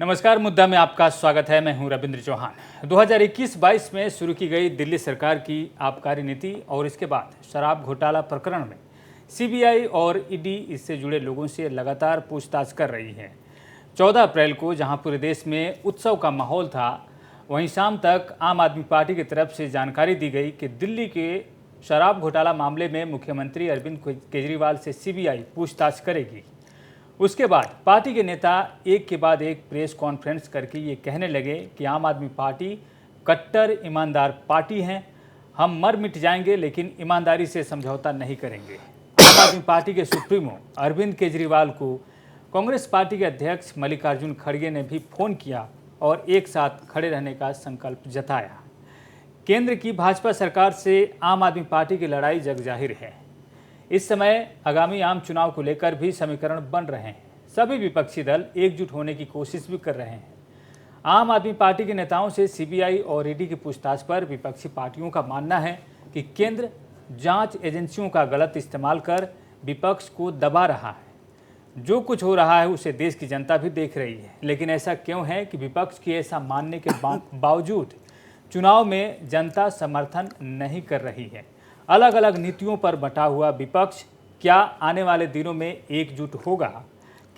नमस्कार, मुद्दा में आपका स्वागत है। मैं हूं रविंद्र चौहान। 2021-22 में शुरू की गई दिल्ली सरकार की आबकारी नीति और इसके बाद शराब घोटाला प्रकरण में सीबीआई और ईडी इससे जुड़े लोगों से लगातार पूछताछ कर रही है। 14 अप्रैल को जहां पूरे देश में उत्सव का माहौल था, वहीं शाम तक आम आदमी पार्टी की तरफ से जानकारी दी गई कि दिल्ली के शराब घोटाला मामले में मुख्यमंत्री अरविंद केजरीवाल से सीबीआई पूछताछ करेगी। उसके बाद पार्टी के नेता एक के बाद एक प्रेस कॉन्फ्रेंस करके ये कहने लगे कि आम आदमी पार्टी कट्टर ईमानदार पार्टी हैं, हम मर मिट जाएंगे लेकिन ईमानदारी से समझौता नहीं करेंगे। आम आदमी पार्टी के सुप्रीमो अरविंद केजरीवाल को कांग्रेस पार्टी के अध्यक्ष मल्लिकार्जुन खड़गे ने भी फोन किया और एक साथ खड़े रहने का संकल्प जताया। केंद्र की भाजपा सरकार से आम आदमी पार्टी की लड़ाई जग जाहिर है। इस समय आगामी आम चुनाव को लेकर भी समीकरण बन रहे हैं। सभी विपक्षी दल एकजुट होने की कोशिश भी कर रहे हैं। आम आदमी पार्टी के नेताओं से सीबीआई और ईडी की पूछताछ पर विपक्षी पार्टियों का मानना है कि केंद्र जांच एजेंसियों का गलत इस्तेमाल कर विपक्ष को दबा रहा है। जो कुछ हो रहा है उसे देश की जनता भी देख रही है, लेकिन ऐसा क्यों है कि विपक्ष के ऐसा मानने के बावजूद चुनाव में जनता समर्थन नहीं कर रही है। अलग अलग नीतियों पर बंटा हुआ विपक्ष क्या आने वाले दिनों में एकजुट होगा?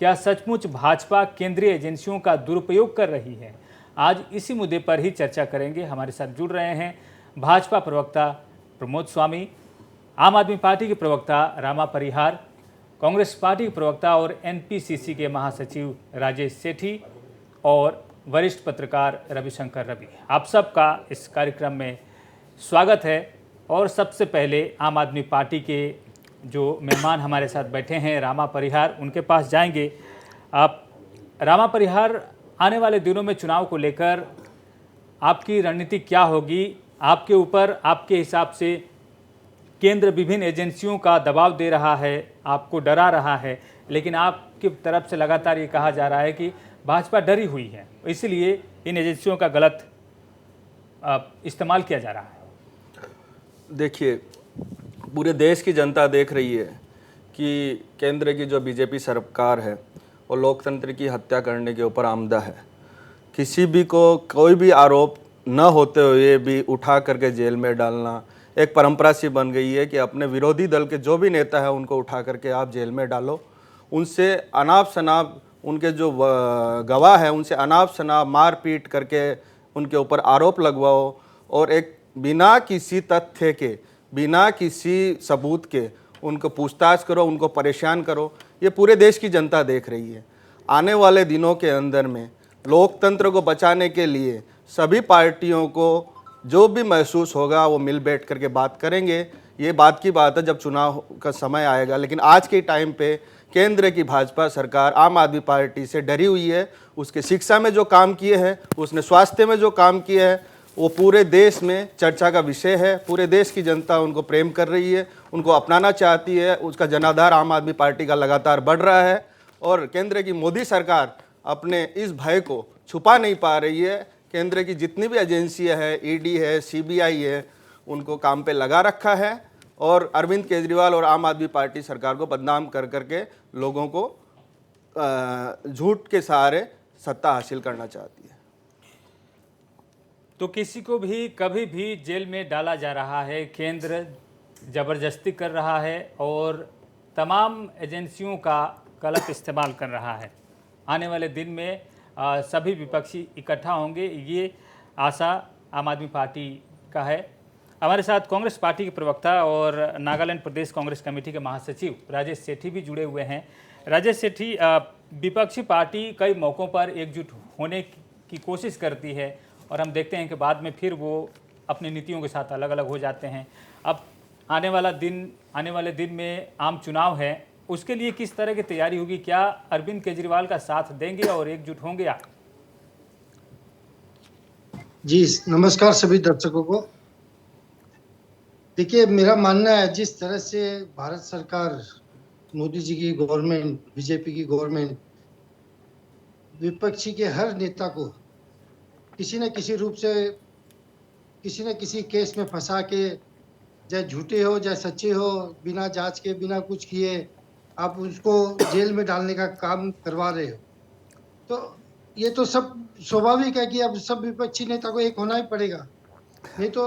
क्या सचमुच भाजपा केंद्रीय एजेंसियों का दुरुपयोग कर रही है? आज इसी मुद्दे पर ही चर्चा करेंगे। हमारे साथ जुड़ रहे हैं भाजपा प्रवक्ता प्रमोद स्वामी, आम आदमी पार्टी के प्रवक्ता रामा परिहार, कांग्रेस पार्टी के प्रवक्ता और एनपीसीसी के महासचिव राजेश सेठी और वरिष्ठ पत्रकार रविशंकर रवि। आप सबका इस कार्यक्रम में स्वागत है। और सबसे पहले आम आदमी पार्टी के जो मेहमान हमारे साथ बैठे हैं रामा परिहार, उनके पास जाएंगे। आप रामा परिहार, आने वाले दिनों में चुनाव को लेकर आपकी रणनीति क्या होगी? आपके ऊपर आपके हिसाब से केंद्र विभिन्न एजेंसियों का दबाव दे रहा है, आपको डरा रहा है, लेकिन आपकी तरफ से लगातार ये कहा जा रहा है कि भाजपा डरी हुई है, इसलिए इन एजेंसियों का गलत इस्तेमाल किया जा रहा है। देखिए, पूरे देश की जनता देख रही है कि केंद्र की जो बीजेपी सरकार है वो लोकतंत्र की हत्या करने के ऊपर आमदा है। किसी भी को कोई भी आरोप न होते हुए भी उठा करके जेल में डालना एक परंपरा सी बन गई है कि अपने विरोधी दल के जो भी नेता है उनको उठा करके आप जेल में डालो, उनसे अनाप शनाप उनके जो गवाह है उनसे अनाप शनाप मार पीट करके उनके ऊपर आरोप लगवाओ और एक बिना किसी तथ्य के, बिना किसी सबूत के उनको पूछताछ करो, उनको परेशान करो। ये पूरे देश की जनता देख रही है। आने वाले दिनों के अंदर में लोकतंत्र को बचाने के लिए सभी पार्टियों को जो भी महसूस होगा वो मिल बैठ करके बात करेंगे। ये बात की बात है जब चुनाव का समय आएगा, लेकिन आज के टाइम पे केंद्र की भाजपा सरकार आम आदमी पार्टी से डरी हुई है। उसके शिक्षा में जो काम किए हैं, उसने स्वास्थ्य में जो काम किए हैं, वो पूरे देश में चर्चा का विषय है। पूरे देश की जनता उनको प्रेम कर रही है, उनको अपनाना चाहती है। उसका जनाधार आम आदमी पार्टी का लगातार बढ़ रहा है और केंद्र की मोदी सरकार अपने इस भय को छुपा नहीं पा रही है। केंद्र की जितनी भी एजेंसियां है, ईडी है, सीबीआई है, उनको काम पे लगा रखा है और अरविंद केजरीवाल और आम आदमी पार्टी सरकार को बदनाम कर करके लोगों को झूठ के सहारे सत्ता हासिल करना चाहती है। तो किसी को भी कभी भी जेल में डाला जा रहा है, केंद्र ज़बरदस्ती कर रहा है और तमाम एजेंसियों का गलत इस्तेमाल कर रहा है। आने वाले दिन में सभी विपक्षी इकट्ठा होंगे, ये आशा आम आदमी पार्टी का है। हमारे साथ कांग्रेस पार्टी के प्रवक्ता और नागालैंड प्रदेश कांग्रेस कमेटी के महासचिव राजेश सेठी भी जुड़े हुए हैं। राजेश सेठी, विपक्षी पार्टी कई मौक़ों पर एकजुट होने की कोशिश करती है और हम देखते हैं कि बाद में फिर वो अपनी नीतियों के साथ अलग अलग हो जाते हैं। अब आने वाले दिन में आम चुनाव है, उसके लिए किस तरह की तैयारी होगी? क्या अरविंद केजरीवाल का साथ देंगे और एकजुट होंगे आप? जी नमस्कार सभी दर्शकों को। देखिए, मेरा मानना है जिस तरह से भारत सरकार, मोदी जी की गवर्नमेंट, बीजेपी की गवर्नमेंट विपक्षी के हर नेता को किसी न किसी रूप से किसी न किसी केस में फंसा के, चाहे झूठे हो चाहे सच्चे हो, बिना जांच के बिना कुछ किए आप उसको जेल में डालने का काम करवा रहे हो। तो ये तो सब स्वाभाविक है कि अब सब विपक्षी नेता को एक होना ही पड़ेगा, नहीं तो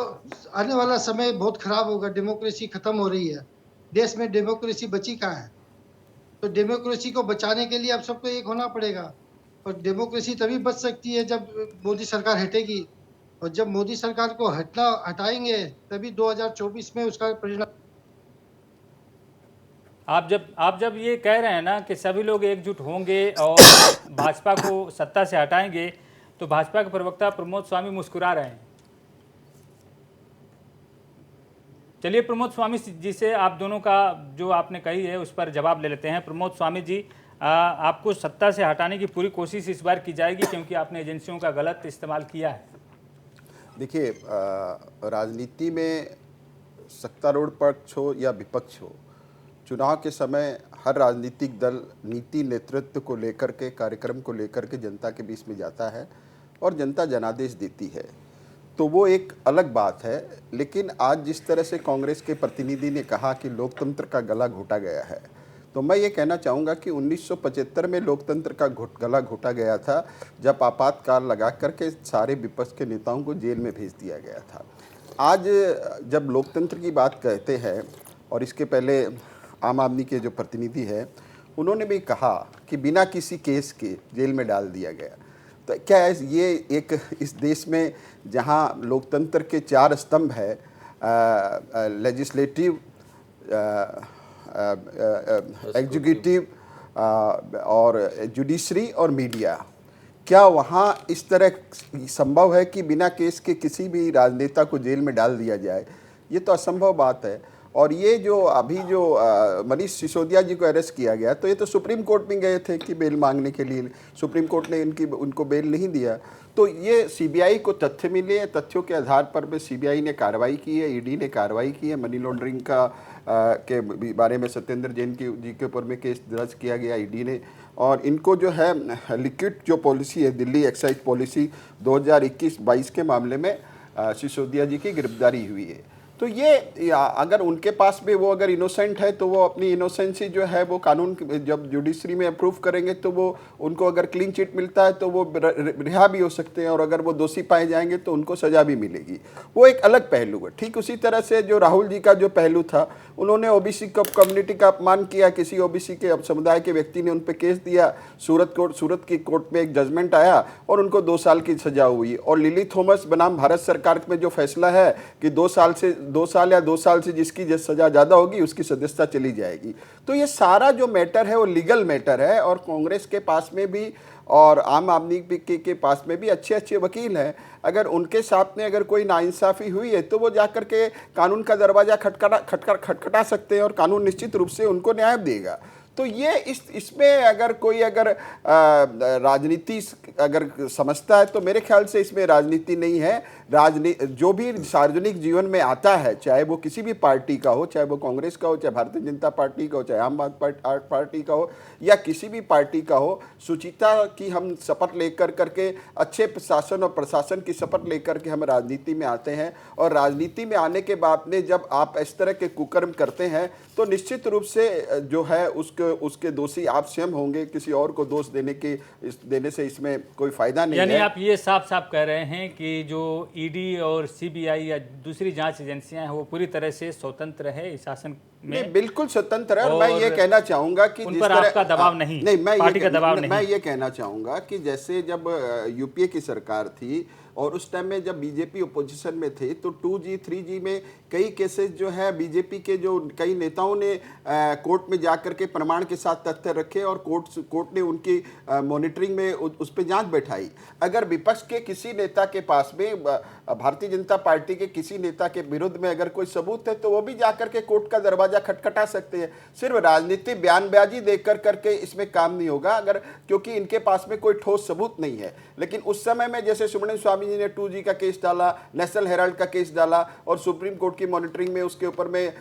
आने वाला समय बहुत खराब होगा। डेमोक्रेसी खत्म हो रही है, देश में डेमोक्रेसी बची कहाँ है? तो डेमोक्रेसी को बचाने के लिए अब सबको एक होना पड़ेगा। और डेमोक्रेसी तभी बच सकती है जब मोदी सरकार हटेगी, और जब मोदी सरकार को हटाएंगे तभी 2024 में उसका परिणाम। आप जब ये कह रहे हैं ना कि सभी लोग एकजुट होंगे और भाजपा को सत्ता से हटाएंगे, तो भाजपा के प्रवक्ता प्रमोद स्वामी मुस्कुरा रहे हैं। चलिए प्रमोद स्वामी जी से आप दोनों का जो आपने कही है उस पर जवाब ले लेते हैं। प्रमोद स्वामी जी, आपको सत्ता से हटाने की पूरी कोशिश इस बार की जाएगी क्योंकि आपने एजेंसियों का गलत इस्तेमाल किया है। देखिए, राजनीति में सत्तारूढ़ पक्ष हो या विपक्ष हो, चुनाव के समय हर राजनीतिक दल नीति नेतृत्व को लेकर के, कार्यक्रम को लेकर के जनता के बीच में जाता है और जनता जनादेश देती है, तो वो एक अलग बात है। लेकिन आज जिस तरह से कांग्रेस के प्रतिनिधि ने कहा कि लोकतंत्र का गला घोटा गया है, तो मैं ये कहना चाहूँगा कि 1975 में लोकतंत्र का गला घोटा गया था, जब आपातकाल लगा करके सारे विपक्ष के नेताओं को जेल में भेज दिया गया था। आज जब लोकतंत्र की बात कहते हैं, और इसके पहले आम आदमी के जो प्रतिनिधि हैं उन्होंने भी कहा कि बिना किसी केस के जेल में डाल दिया गया, तो क्या ये एक इस देश में जहां लोकतंत्र के 4 स्तंभ है, लेजिस्लेटिव, एग्जीक्यूटिव और जुडिशरी और मीडिया, क्या वहाँ इस तरह संभव है कि बिना केस के किसी भी राजनेता को जेल में डाल दिया जाए? ये तो असंभव बात है। और ये जो अभी जो मनीष सिसोदिया जी को अरेस्ट किया गया, तो ये तो सुप्रीम कोर्ट में गए थे कि बेल मांगने के लिए, सुप्रीम कोर्ट ने उनको बेल नहीं दिया। तो ये सीबीआई को तथ्य मिले, तथ्यों के आधार पर भी सीबीआई ने कार्रवाई की है, ईडी ने कार्रवाई की है। मनी लॉन्ड्रिंग के बारे में सत्येंद्र जैन जी के ऊपर में केस दर्ज किया गया ईडी ने, और इनको जो है लिक्विड जो पॉलिसी है, दिल्ली एक्साइज पॉलिसी 2021-22 के मामले में सिसोदिया जी की गिरफ्तारी हुई है। तो ये अगर उनके पास भी वो अगर इनोसेंट है, तो वो अपनी इनोसेंसी जो है वो कानून जब जुडिशरी में अप्रूव करेंगे, तो वो उनको अगर क्लीन चिट मिलता है तो वो रिहा भी हो सकते हैं, और अगर वो दोषी पाए जाएंगे तो उनको सजा भी मिलेगी। वो एक अलग पहलू है। ठीक उसी तरह से जो राहुल जी का जो पहलू था, उन्होंने ओबीसी कम्युनिटी का अपमान किया, किसी ओबीसी के समुदाय के व्यक्ति ने उन पर केस दिया, सूरत की कोर्ट में एक जजमेंट आया और उनको 2 साल की सजा हुई। और लिली थॉमस बनाम भारत सरकार में जो फैसला है कि 2 साल से जिसकी सजा ज़्यादा होगी उसकी सदस्यता चली जाएगी। तो ये सारा जो मैटर है वो लीगल मैटर है, और कांग्रेस के पास में भी और आम आदमी के पास में भी अच्छे वकील हैं। अगर उनके साथ में अगर कोई नाइंसाफ़ी हुई है तो वो जाकर के कानून का दरवाज़ा खटखटा सकते हैं, और कानून निश्चित रूप से उनको न्याय देगा। तो ये इसमें अगर कोई राजनीति अगर समझता है, तो मेरे ख्याल से इसमें राजनीति नहीं है। जो भी सार्वजनिक जीवन में आता है, चाहे वो किसी भी पार्टी का हो, चाहे वो कांग्रेस का हो, चाहे भारतीय जनता पार्टी का हो, चाहे आम आदमी पार्टी का हो, या किसी भी पार्टी का हो, शुचिता की हम शपथ लेकर करके, अच्छे प्रशासन और प्रशासन की शपथ लेकर के हम राजनीति में आते हैं। और राजनीति में आने के बाद में जब आप इस तरह के कुकर्म करते हैं, तो निश्चित रूप से जो है उसके दोषी आप स्वयं होंगे। किसी और को दोष देने से इसमें कोई फायदा नहीं है। यानी आप ये साफ साफ कह रहे हैं कि जो ईडी और सीबीआई या दूसरी जांच एजेंसियां हैं वो पूरी तरह से स्वतंत्र है, इस शासन में बिल्कुल स्वतंत्र है। और मैं ये कहना चाहूंगा कि उन पर आपका दबाव नहीं, पार्टी का दबाव नहीं। मैं ये कहना चाहूंगा कि जैसे जब यूपीए की सरकार थी और उस टाइम में जब बीजेपी ओपोजिशन में थे, तो 2G 3G में कई केसेस जो है बीजेपी के जो कई नेताओं ने कोर्ट में जाकर के प्रमाण के साथ तथ्य रखे, और कोर्ट ने उनकी मॉनिटरिंग में उस पर जांच बैठाई। अगर विपक्ष के किसी नेता के पास में, भारतीय जनता पार्टी के किसी नेता के विरुद्ध में अगर कोई सबूत है, तो वो भी जाकर के कोर्ट का दरवाजा खटखटा सकते हैं। सिर्फ राजनीतिक बयानबाजी देकर करके इसमें काम नहीं होगा, अगर क्योंकि इनके पास में कोई ठोस सबूत नहीं है। लेकिन उस समय में जैसे सुब्रमण्यम स्वामी जी ने 2G का केस डाला, नेशनल हेराल्ड का केस डाला, और सुप्रीम कोर्ट की मॉनिटरिंग में उसके ऊपर में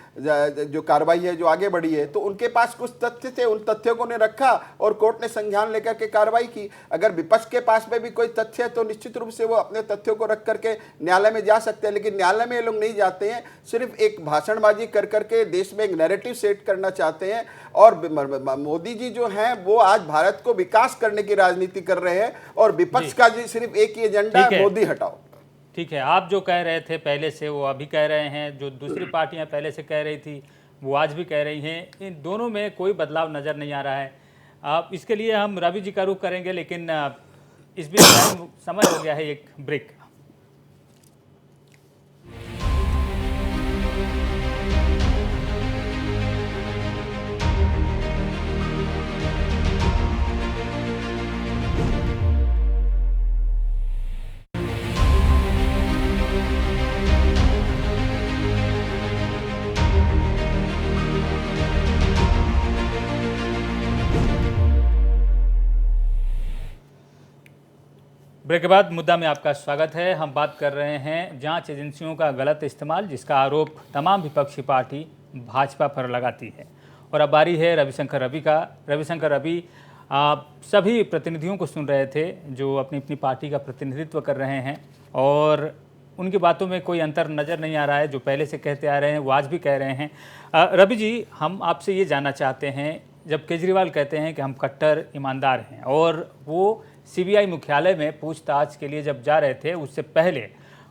जो कार्रवाई है जो आगे बढ़ी है, तो उनके पास कुछ तथ्य थे, उन तथ्यों को ने रखा और कोर्ट ने संज्ञान लेकर के कार्रवाई की। अगर विपक्ष के पास में भी कोई तथ्य है, तो निश्चित रूप से वो अपने तथ्यों को रख करके न्यायालय में जा सकते हैं। लेकिन न्यायालय में ये लोग नहीं जाते हैं, सिर्फ एक भाषणबाजी कर करके देश उसमें एक नैरेटिव सेट करना चाहते हैं। और मोदी जी जो हैं वो आज भारत को विकास करने की राजनीति कर रहे हैं और विपक्ष का जी सिर्फ एक ही एजेंडा ठीक है, है। मोदी हटाओ। ठीक है, आप जो कह रहे थे पहले से वो अभी कह रहे हैं, जो दूसरी पार्टियां पहले से कह रही थी वो आज भी कह रही हैं, इन दोनों में कोई बदलाव नज़र नहीं आ रहा है। आप इसके लिए हम रवि जी का रुख करेंगे, लेकिन इस बीच समय हो गया है एक ब्रेक। ब्रेक के बाद मुद्दा में आपका स्वागत है। हम बात कर रहे हैं जांच एजेंसियों का गलत इस्तेमाल, जिसका आरोप तमाम विपक्षी पार्टी भाजपा पर लगाती है। और अब बारी है रविशंकर रवि का। रविशंकर रवि, आप सभी प्रतिनिधियों को सुन रहे थे जो अपनी अपनी पार्टी का प्रतिनिधित्व कर रहे हैं, और उनकी बातों में कोई अंतर नज़र नहीं आ रहा है। जो पहले से कहते आ रहे हैं वो आज भी कह रहे हैं। रवि जी, हम आपसे ये जानना चाहते हैं, जब केजरीवाल कहते हैं कि हम कट्टर ईमानदार हैं, और वो सीबीआई मुख्यालय में पूछताछ के लिए जब जा रहे थे उससे पहले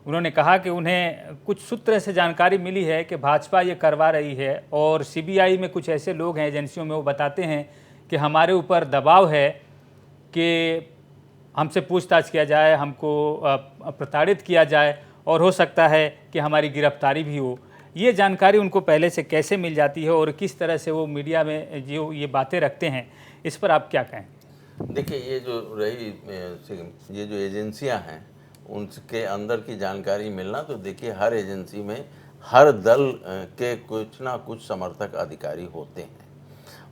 उन्होंने कहा कि उन्हें कुछ सूत्र से जानकारी मिली है कि भाजपा ये करवा रही है, और सीबीआई में कुछ ऐसे लोग हैं एजेंसियों में, वो बताते हैं कि हमारे ऊपर दबाव है कि हमसे पूछताछ किया जाए, हमको प्रताड़ित किया जाए, और हो सकता है कि हमारी गिरफ्तारी भी हो। ये जानकारी उनको पहले से कैसे मिल जाती है और किस तरह से वो मीडिया में जो ये बातें रखते हैं, इस पर आप क्या कहें? देखिए, ये जो एजेंसियां हैं उनके अंदर की जानकारी मिलना, तो देखिए हर एजेंसी में हर दल के कुछ ना कुछ समर्थक अधिकारी होते हैं,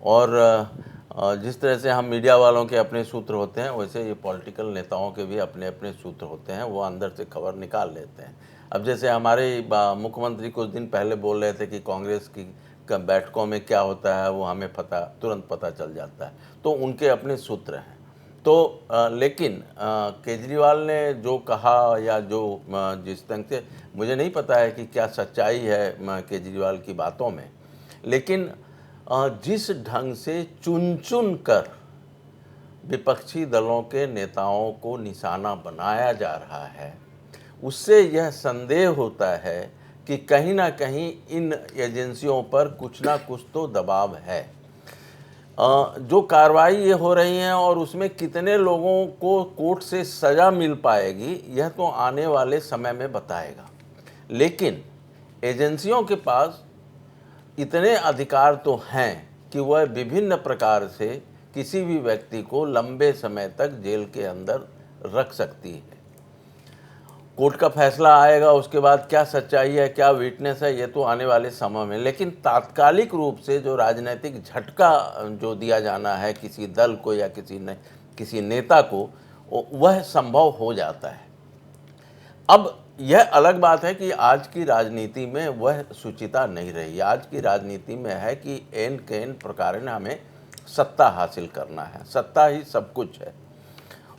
और जिस तरह से हम मीडिया वालों के अपने सूत्र होते हैं, वैसे ये पॉलिटिकल नेताओं के भी अपने अपने सूत्र होते हैं, वो अंदर से खबर निकाल लेते हैं। अब जैसे हमारे मुख्यमंत्री कुछ दिन पहले बोल रहे थे कि कांग्रेस की बैठकों में क्या होता है वो हमें तुरंत पता चल जाता है, तो उनके अपने सूत्र हैं। तो लेकिन केजरीवाल ने जो कहा या जो जिस ढंग से, मुझे नहीं पता है कि क्या सच्चाई है केजरीवाल की बातों में, लेकिन जिस ढंग से चुन चुन कर विपक्षी दलों के नेताओं को निशाना बनाया जा रहा है, उससे यह संदेह होता है कि कहीं ना कहीं इन एजेंसियों पर कुछ ना कुछ तो दबाव है। जो कार्रवाई ये हो रही है और उसमें कितने लोगों को कोर्ट से सज़ा मिल पाएगी, यह तो आने वाले समय में बताएगा। लेकिन एजेंसियों के पास इतने अधिकार तो हैं कि वह विभिन्न प्रकार से किसी भी व्यक्ति को लंबे समय तक जेल के अंदर रख सकती है। कोर्ट का फैसला आएगा, उसके बाद क्या सच्चाई है, क्या विटनेस है, ये तो आने वाले समय में। लेकिन तात्कालिक रूप से जो राजनीतिक झटका जो दिया जाना है किसी दल को या किसी नेता को, वह संभव हो जाता है। अब यह अलग बात है कि आज की राजनीति में वह शुचिता नहीं रही। आज की राजनीति में है कि एन केन प्रकार ने हमें सत्ता हासिल करना है, सत्ता ही सब कुछ है,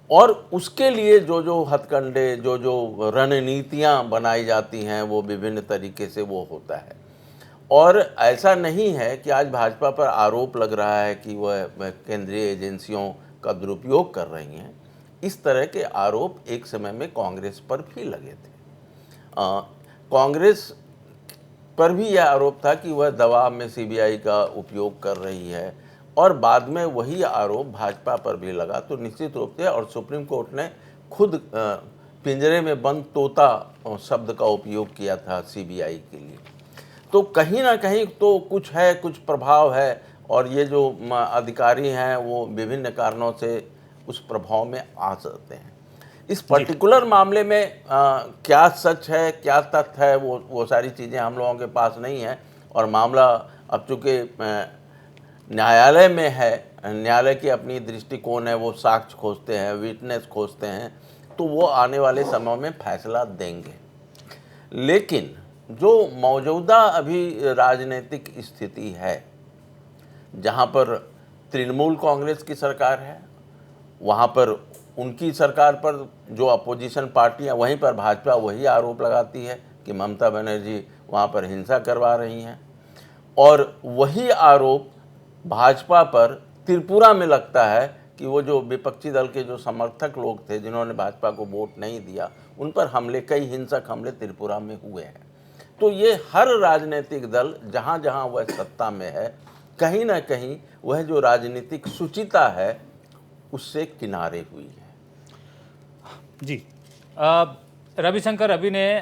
और उसके लिए जो जो हथकंडे, जो जो रणनीतियां बनाई जाती हैं, वो विभिन्न तरीके से वो होता है। और ऐसा नहीं है कि आज भाजपा पर आरोप लग रहा है कि वह केंद्रीय एजेंसियों का दुरुपयोग कर रही हैं। इस तरह के आरोप एक समय में कांग्रेस पर भी लगे थे। कांग्रेस पर भी यह आरोप था कि वह दबाव में सीबीआई का उपयोग कर रही है, और बाद में वही आरोप भाजपा पर भी लगा। तो निश्चित रूप से, और सुप्रीम कोर्ट ने खुद पिंजरे में बंद तोता शब्द का उपयोग किया था सीबीआई के लिए। तो कहीं ना कहीं तो कुछ है, कुछ प्रभाव है, और ये जो अधिकारी हैं वो विभिन्न कारणों से उस प्रभाव में आ सकते हैं। इस पर्टिकुलर मामले में क्या सच है, क्या तथ्य है, वो सारी चीज़ें हम लोगों के पास नहीं है। और मामला अब चूँकि न्यायालय में है, न्यायालय की अपनी दृष्टिकोण है, वो साक्ष्य खोजते हैं, विटनेस खोजते हैं, तो वो आने वाले समय में फैसला देंगे। लेकिन जो मौजूदा अभी राजनीतिक स्थिति है, जहाँ पर तृणमूल कांग्रेस की सरकार है, वहाँ पर उनकी सरकार पर जो अपोजिशन पार्टियाँ, वहीं पर भाजपा वही आरोप लगाती है कि ममता बनर्जी वहाँ पर हिंसा करवा रही हैं। और वही आरोप भाजपा पर त्रिपुरा में लगता है कि वो जो विपक्षी दल के जो समर्थक लोग थे जिन्होंने भाजपा को वोट नहीं दिया, उन पर हमले, कई हिंसक हमले त्रिपुरा में हुए हैं। तो ये हर राजनीतिक दल जहाँ जहाँ वह सत्ता में है, कहीं ना कहीं वह जो राजनीतिक शुचिता है उससे किनारे हुई है। जी, रविशंकर अभी ने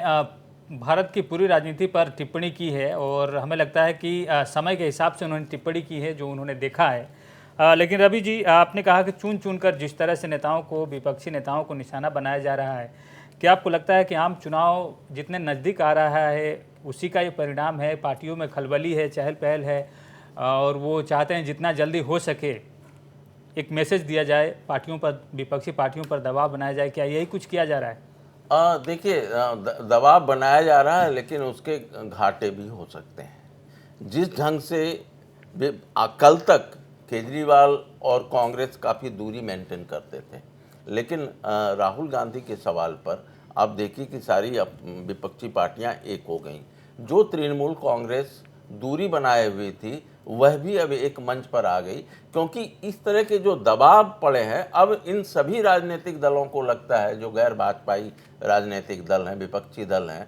भारत की पूरी राजनीति पर टिप्पणी की है और हमें लगता है कि समय के हिसाब से उन्होंने टिप्पणी की है जो उन्होंने देखा है। लेकिन रवि जी, आपने कहा कि चुन चुन कर जिस तरह से नेताओं को, विपक्षी नेताओं को निशाना बनाया जा रहा है, क्या आपको लगता है कि आम चुनाव जितने नज़दीक आ रहा है उसी का ये परिणाम है? पार्टियों में खलबली है, चहल पहल है और वो चाहते हैं जितना जल्दी हो सके एक मैसेज दिया जाए पार्टियों पर, विपक्षी पार्टियों पर दबाव बनाया जाए, क्या यही कुछ किया जा रहा है? देखिए, दबाव बनाया जा रहा है लेकिन उसके घाटे भी हो सकते हैं। जिस ढंग से कल तक केजरीवाल और कांग्रेस काफ़ी दूरी मेंटेन करते थे, लेकिन राहुल गांधी के सवाल पर आप देखिए कि सारी विपक्षी पार्टियां एक हो गईं। जो तृणमूल कांग्रेस दूरी बनाए हुई थी वह भी अब एक मंच पर आ गई, क्योंकि इस तरह के जो दबाव पड़े हैं, अब इन सभी राजनीतिक दलों को लगता है, जो गैर भाजपाई राजनीतिक दल हैं, विपक्षी दल हैं,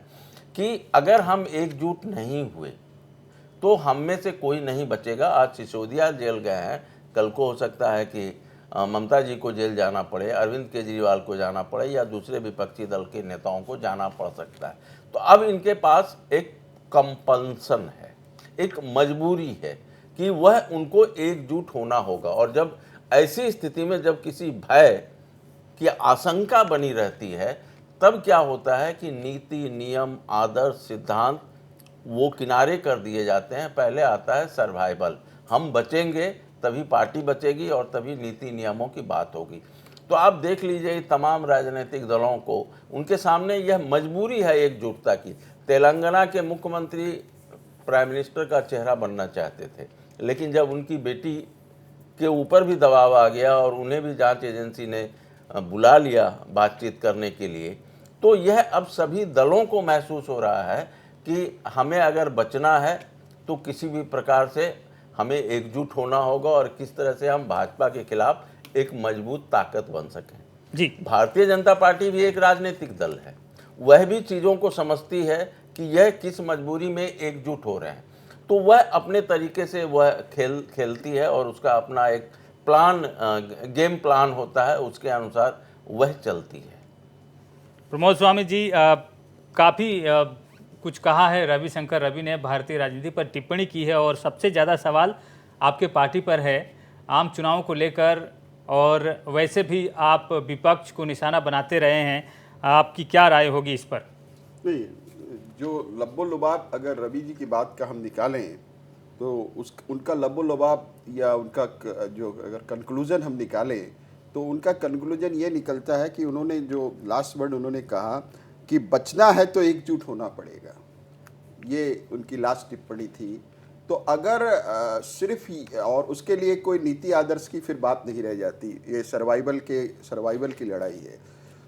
कि अगर हम एकजुट नहीं हुए तो हम में से कोई नहीं बचेगा। आज सिसोदिया जेल गए हैं, कल को हो सकता है कि ममता जी को जेल जाना पड़े, अरविंद केजरीवाल को जाना पड़े या दूसरे विपक्षी दल के नेताओं को जाना पड़ सकता है। तो अब इनके पास एक कंपल्सन है, एक मजबूरी है कि वह उनको एकजुट होना होगा। और जब ऐसी स्थिति में जब किसी भय की आशंका बनी रहती है, तब क्या होता है कि नीति, नियम, आदर्श, सिद्धांत वो किनारे कर दिए जाते हैं। पहले आता है सर्वाइवल, हम बचेंगे तभी पार्टी बचेगी और तभी नीति नियमों की बात होगी। तो आप देख लीजिए तमाम राजनीतिक दलों को, उनके सामने यह मजबूरी है एकजुटता की। तेलंगाना के मुख्यमंत्री प्राइम मिनिस्टर का चेहरा बनना चाहते थे, लेकिन जब उनकी बेटी के ऊपर भी दबाव आ गया और उन्हें भी जांच एजेंसी ने बुला लिया बातचीत करने के लिए, तो यह अब सभी दलों को महसूस हो रहा है कि हमें अगर बचना है तो किसी भी प्रकार से हमें एकजुट होना होगा और किस तरह से हम भाजपा के खिलाफ एक मजबूत ताकत बन सकें। जी, भारतीय जनता पार्टी भी एक राजनीतिक दल है, वह भी चीज़ों को समझती है कि यह किस मजबूरी में एकजुट हो रहे हैं, तो वह अपने तरीके से वह खेलती है और उसका अपना एक प्लान, गेम प्लान होता है, उसके अनुसार वह चलती है। प्रमोद स्वामी जी, काफ़ी कुछ कहा है रविशंकर रवि ने, भारतीय राजनीति पर टिप्पणी की है और सबसे ज़्यादा सवाल आपके पार्टी पर है आम चुनाव को लेकर, और वैसे भी आप विपक्ष को निशाना बनाते रहे हैं, आपकी क्या राय होगी इस पर? नहीं, जो लब्बो लुबाब अगर रवि जी की बात का हम निकालें तो उनका लब्बो लुबाब या उनका जो अगर कंक्लूजन हम निकालें तो उनका कंक्लूजन ये निकलता है कि उन्होंने जो लास्ट वर्ड उन्होंने कहा कि बचना है तो एकजुट होना पड़ेगा, ये उनकी लास्ट टिप्पणी थी। तो अगर सिर्फ ही और उसके लिए कोई नीति आदर्श की फिर बात नहीं रह जाती, ये सर्वाइवल की लड़ाई है।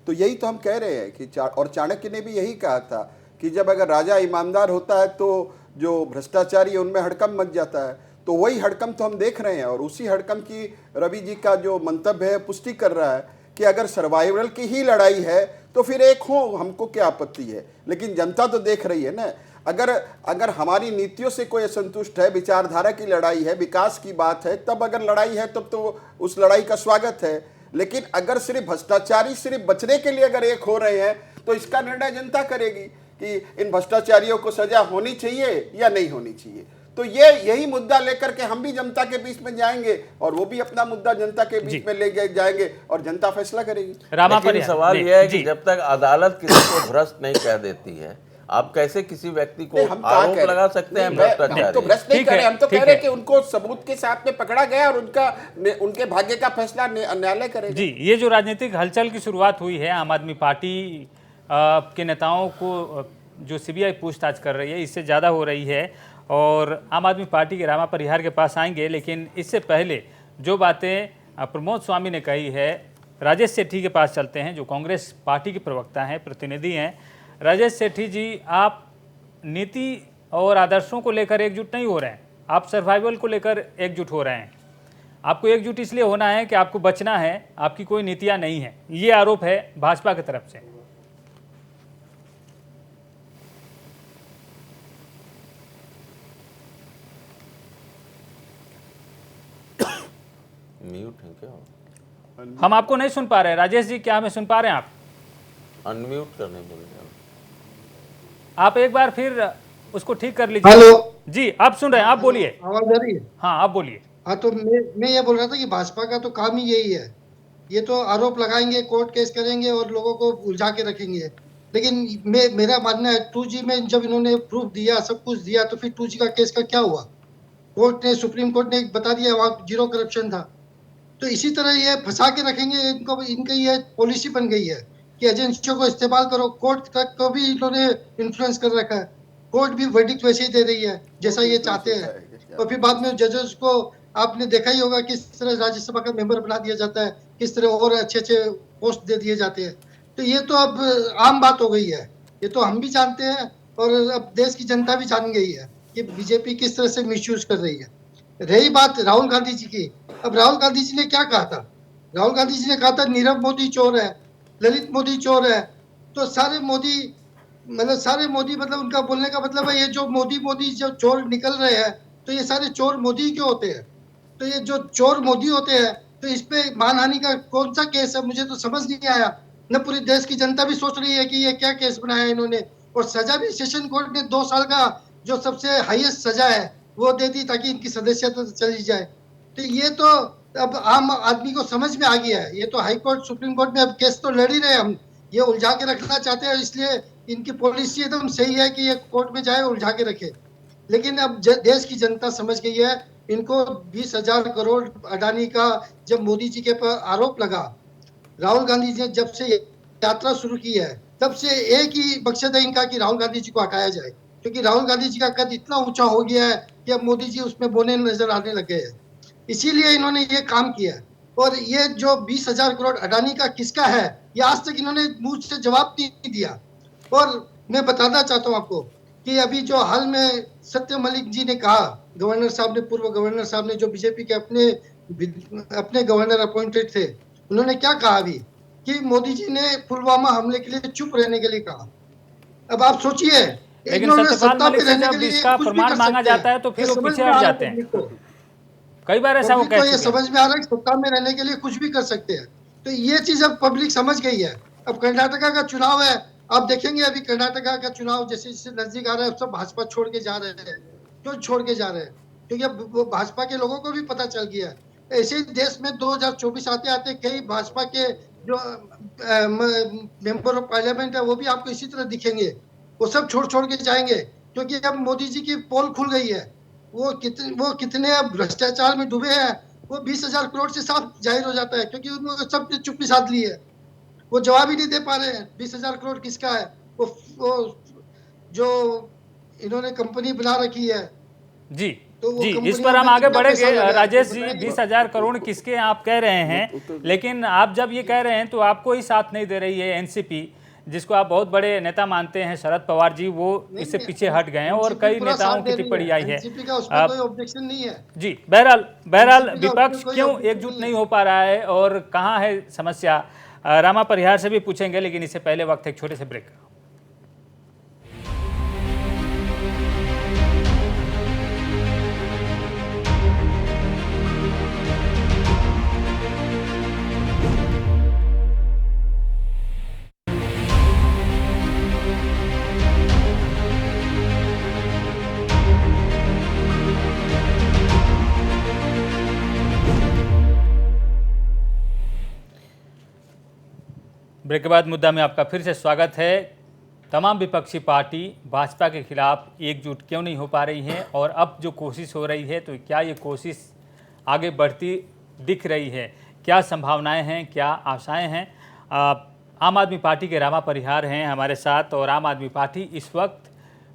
तो यही तो हम कह रहे हैं कि और चाणक्य ने भी यही कहा था कि जब अगर राजा ईमानदार होता है तो जो भ्रष्टाचारी है उनमें हड़कंप मच जाता है। तो वही हड़कंप तो हम देख रहे हैं और उसी हड़कंप की रवि जी का जो मंतव्य है पुष्टि कर रहा है कि अगर सर्वाइवल की ही लड़ाई है तो फिर एक हो, हमको क्या आपत्ति है। लेकिन जनता तो देख रही है ना, अगर हमारी नीतियों से कोई असंतुष्ट है, विचारधारा की लड़ाई है, विकास की बात है, तब अगर लड़ाई है तब तो उस लड़ाई का स्वागत है। लेकिन अगर सिर्फ भ्रष्टाचारी सिर्फ बचने के लिए अगर एक हो रहे हैं तो इसका निर्णय जनता करेगी कि इन भ्रष्टाचारियों को सजा होनी चाहिए या नहीं होनी चाहिए। तो यही मुद्दा लेकर के हम भी जनता के बीच में जाएंगे और वो भी अपना मुद्दा जनता के बीच में ले जाएंगे और जनता फैसला करेगी। लेकिन सवाल यह है कि जब तक अदालत किसी को भ्रष्ट नहीं कह देती है, आप कैसे किसी व्यक्ति को आरोप लगा सकते हैं भ्रष्टाचारी? तो भ्रष्ट नहीं कर रहे, हम तो कह रहे हैं कि उनको सबूत के साथ में पकड़ा गया और उनके भाग्य का फैसला न्यायालय करेगा। जी, ये जो राजनीतिक हलचल की शुरुआत हुई है आम आदमी पार्टी के नेताओं को जो सीबीआई पूछताछ कर रही है, इससे ज़्यादा हो रही है और आम आदमी पार्टी के रामा परिहार के पास आएंगे। लेकिन इससे पहले जो बातें प्रमोद स्वामी ने कही है, राजेश सेठी के पास चलते हैं जो कांग्रेस पार्टी के प्रवक्ता हैं, प्रतिनिधि हैं। राजेश सेठी जी, आप नीति और आदर्शों को लेकर एकजुट नहीं हो रहे हैं, आप सर्वाइवल को लेकर एकजुट हो रहे हैं। आपको एकजुट इसलिए होना है कि आपको बचना है, आपकी कोई नीतियां नहीं है, ये आरोप है भाजपा की तरफ से। म्यूट है क्या? हम आपको नहीं सुन पा रहे हैं राजेश जी, क्या हमें सुन पा रहे हैं आप? अनम्यूट करने बोले आप एक बार फिर उसको ठीक कर लीजिए। हेलो जी आप सुन रहे हैं, आप बोलिए। आवाज आ रही है? हाँ आप बोलिए। हाँ, तो मैं ये बोल रहा था कि भाजपा का तो काम ही यही है, ये तो आरोप लगाएंगे, कोर्ट केस करेंगे और लोगों को उलझा के रखेंगे। लेकिन मेरा मानना है 2G में जब इन्होंने प्रूफ दिया, सब कुछ दिया, तो फिर 2G का केस का क्या हुआ? कोर्ट ने, सुप्रीम कोर्ट ने बता दिया वहाँ 0 करप्शन था। तो इसी तरह ये फंसा के रखेंगे इनको, इनकी ये पॉलिसी बन गई है कि एजेंसियों को इस्तेमाल करो। कोर्ट तक को भी इन्होंने इन्फ्लुएंस कर रखा है, कोर्ट भी वर्डिक्ट वैसे ही दे रही है जैसा ये चाहते हैं। और फिर बाद में जजेस को आपने देखा ही होगा किस तरह राज्यसभा का मेंबर बना दिया जाता है, किस तरह और अच्छे अच्छे पोस्ट दे दिए जाते हैं। तो ये तो अब आम बात हो गई है, ये तो हम भी जानते हैं और अब देश की जनता भी जान गई है कि बीजेपी किस तरह से मिसयूज कर रही है। रही बात राहुल गांधी जी की, अब राहुल गांधी जी ने क्या कहा था? राहुल गांधी जी ने कहा था नीरव मोदी चोर है, ललित मोदी चोर है। तो सारे मोदी मतलब उनका बोलने का मतलब है ये जो मोदी जो चोर निकल रहे हैं, तो ये सारे चोर मोदी क्यों होते हैं? तो ये जो चोर मोदी होते हैं, तो इस पे मानहानि का कौन सा केस है? मुझे तो समझ नहीं आया। न पूरी देश की जनता भी सोच रही है कि ये क्या केस बनाया इन्होंने, और सजा भी सेशन कोर्ट ने 2 साल का जो सबसे हाईएस्ट सजा है वो दे दी ताकि इनकी सदस्यता तो चली जाए। तो ये तो अब आम आदमी को समझ में आ गया है। ये तो हाई कोर्ट, सुप्रीम कोर्ट में अब केस तो लड़ ही रहे हम, ये उलझा के रखना चाहते हैं, इसलिए इनकी पॉलिसी एकदम सही है कि ये कोर्ट में जाए उलझा के रखे। लेकिन अब देश की जनता समझ गई है। इनको 20,000 करोड़ अडानी का जब मोदी जी के पर आरोप लगा, राहुल गांधी जी ने जब से यात्रा शुरू की है, तब से एक ही मकसद है इनका कि राहुल गांधी जी को हटाया जाए, क्योंकि राहुल गांधी जी का कद इतना ऊंचा हो गया है कि अब मोदी जी उसमें बोने नजर आने लगे हैं। इसीलिए इन्होंने ये काम किया। और ये जो 20,000 करोड़ अडानी का किसका है, ये आज तक इन्होंने मुंह से जवाब नहीं दिया। और मैं बताना चाहता हूँ आपको कि अभी जो हाल में सत्य मलिक जी ने कहा, गवर्नर साहब ने, पूर्व गवर्नर साहब ने, जो बीजेपी के अपने गवर्नर अपॉइंटेड थे, उन्होंने क्या कहा अभी कि मोदी जी ने पुलवामा हमले के लिए चुप रहने के लिए कहा। अब आप सोचिए, लेकिन सत्यपाल मलिक से जब इसका प्रमाण मांगा जाता है तो फिर वो पीछे हट जाते हैं। कई बार ऐसा वो कह ये चुके हैं। समझ में आ रहा है कि सत्ता में रहने के लिए कुछ भी कर सकते हैं। तो ये चीज अब पब्लिक समझ गई है। अब कर्नाटका का चुनाव है, आप देखेंगे अभी कर्नाटका का चुनाव जैसे जैसे नजदीक आ रहा है, सब भाजपा छोड़ के जा रहे हैं। क्यों छोड़ के जा रहे हैं? क्योंकि अब भाजपा के लोगों को भी पता चल गया है। ऐसे ही देश में 2024 आते आते कई भाजपा के जो मेंबर ऑफ पार्लियामेंट है वो भी आपको इसी तरह दिखेंगे। वो सब छोड़ छोड़ के जाएंगे, क्योंकि अब मोदी जी की पोल खुल गई है। वो कितने अब भ्रष्टाचार में डूबे हैं, वो 20,000 करोड़ से साफ जाहिर हो जाता है, क्योंकि उन्होंने सब चुप्पी साध ली है। वो जवाब ही नहीं दे पा रहे हैं 20,000 करोड़ किसका है। वो जो इन्होंने कंपनी बना रखी है। जी तो वो जी, इस कंपनियों पर हम में आगे कितना पैसा बढ़ेंगे। लगा है, राजेश वो जी, बताएंगे। 20,000 करोड़ किसके आप कह रहे हैं, लेकिन आप जब ये कह रहे हैं तो आपको ही साथ नहीं दे रही है एनसीपी, जिसको आप बहुत बड़े नेता मानते हैं, शरद पवार जी, वो इससे पीछे हट गए हैं और NCP कई पूरा नेताओं साथ की दे रही टिप्पणी आई है। NCP का उसमें कोई ऑब्जेक्शन नहीं है। जी, बहरहाल NCP का विपक्ष उसमें कोई क्यों objection एकजुट नहीं नहीं हो पा रहा है और कहाँ है समस्या, रामा परिहार से भी पूछेंगे, लेकिन इससे पहले वक्त एक छोटे से ब्रेक का। ब्रेक के बाद मुद्दा में आपका फिर से स्वागत है। तमाम विपक्षी पार्टी भाजपा के खिलाफ एकजुट क्यों नहीं हो पा रही है, और अब जो कोशिश हो रही है तो क्या ये कोशिश आगे बढ़ती दिख रही है? क्या संभावनाएं हैं, क्या आशाएं हैं? आम आदमी पार्टी के रामा परिहार हैं हमारे साथ, और आम आदमी पार्टी इस वक्त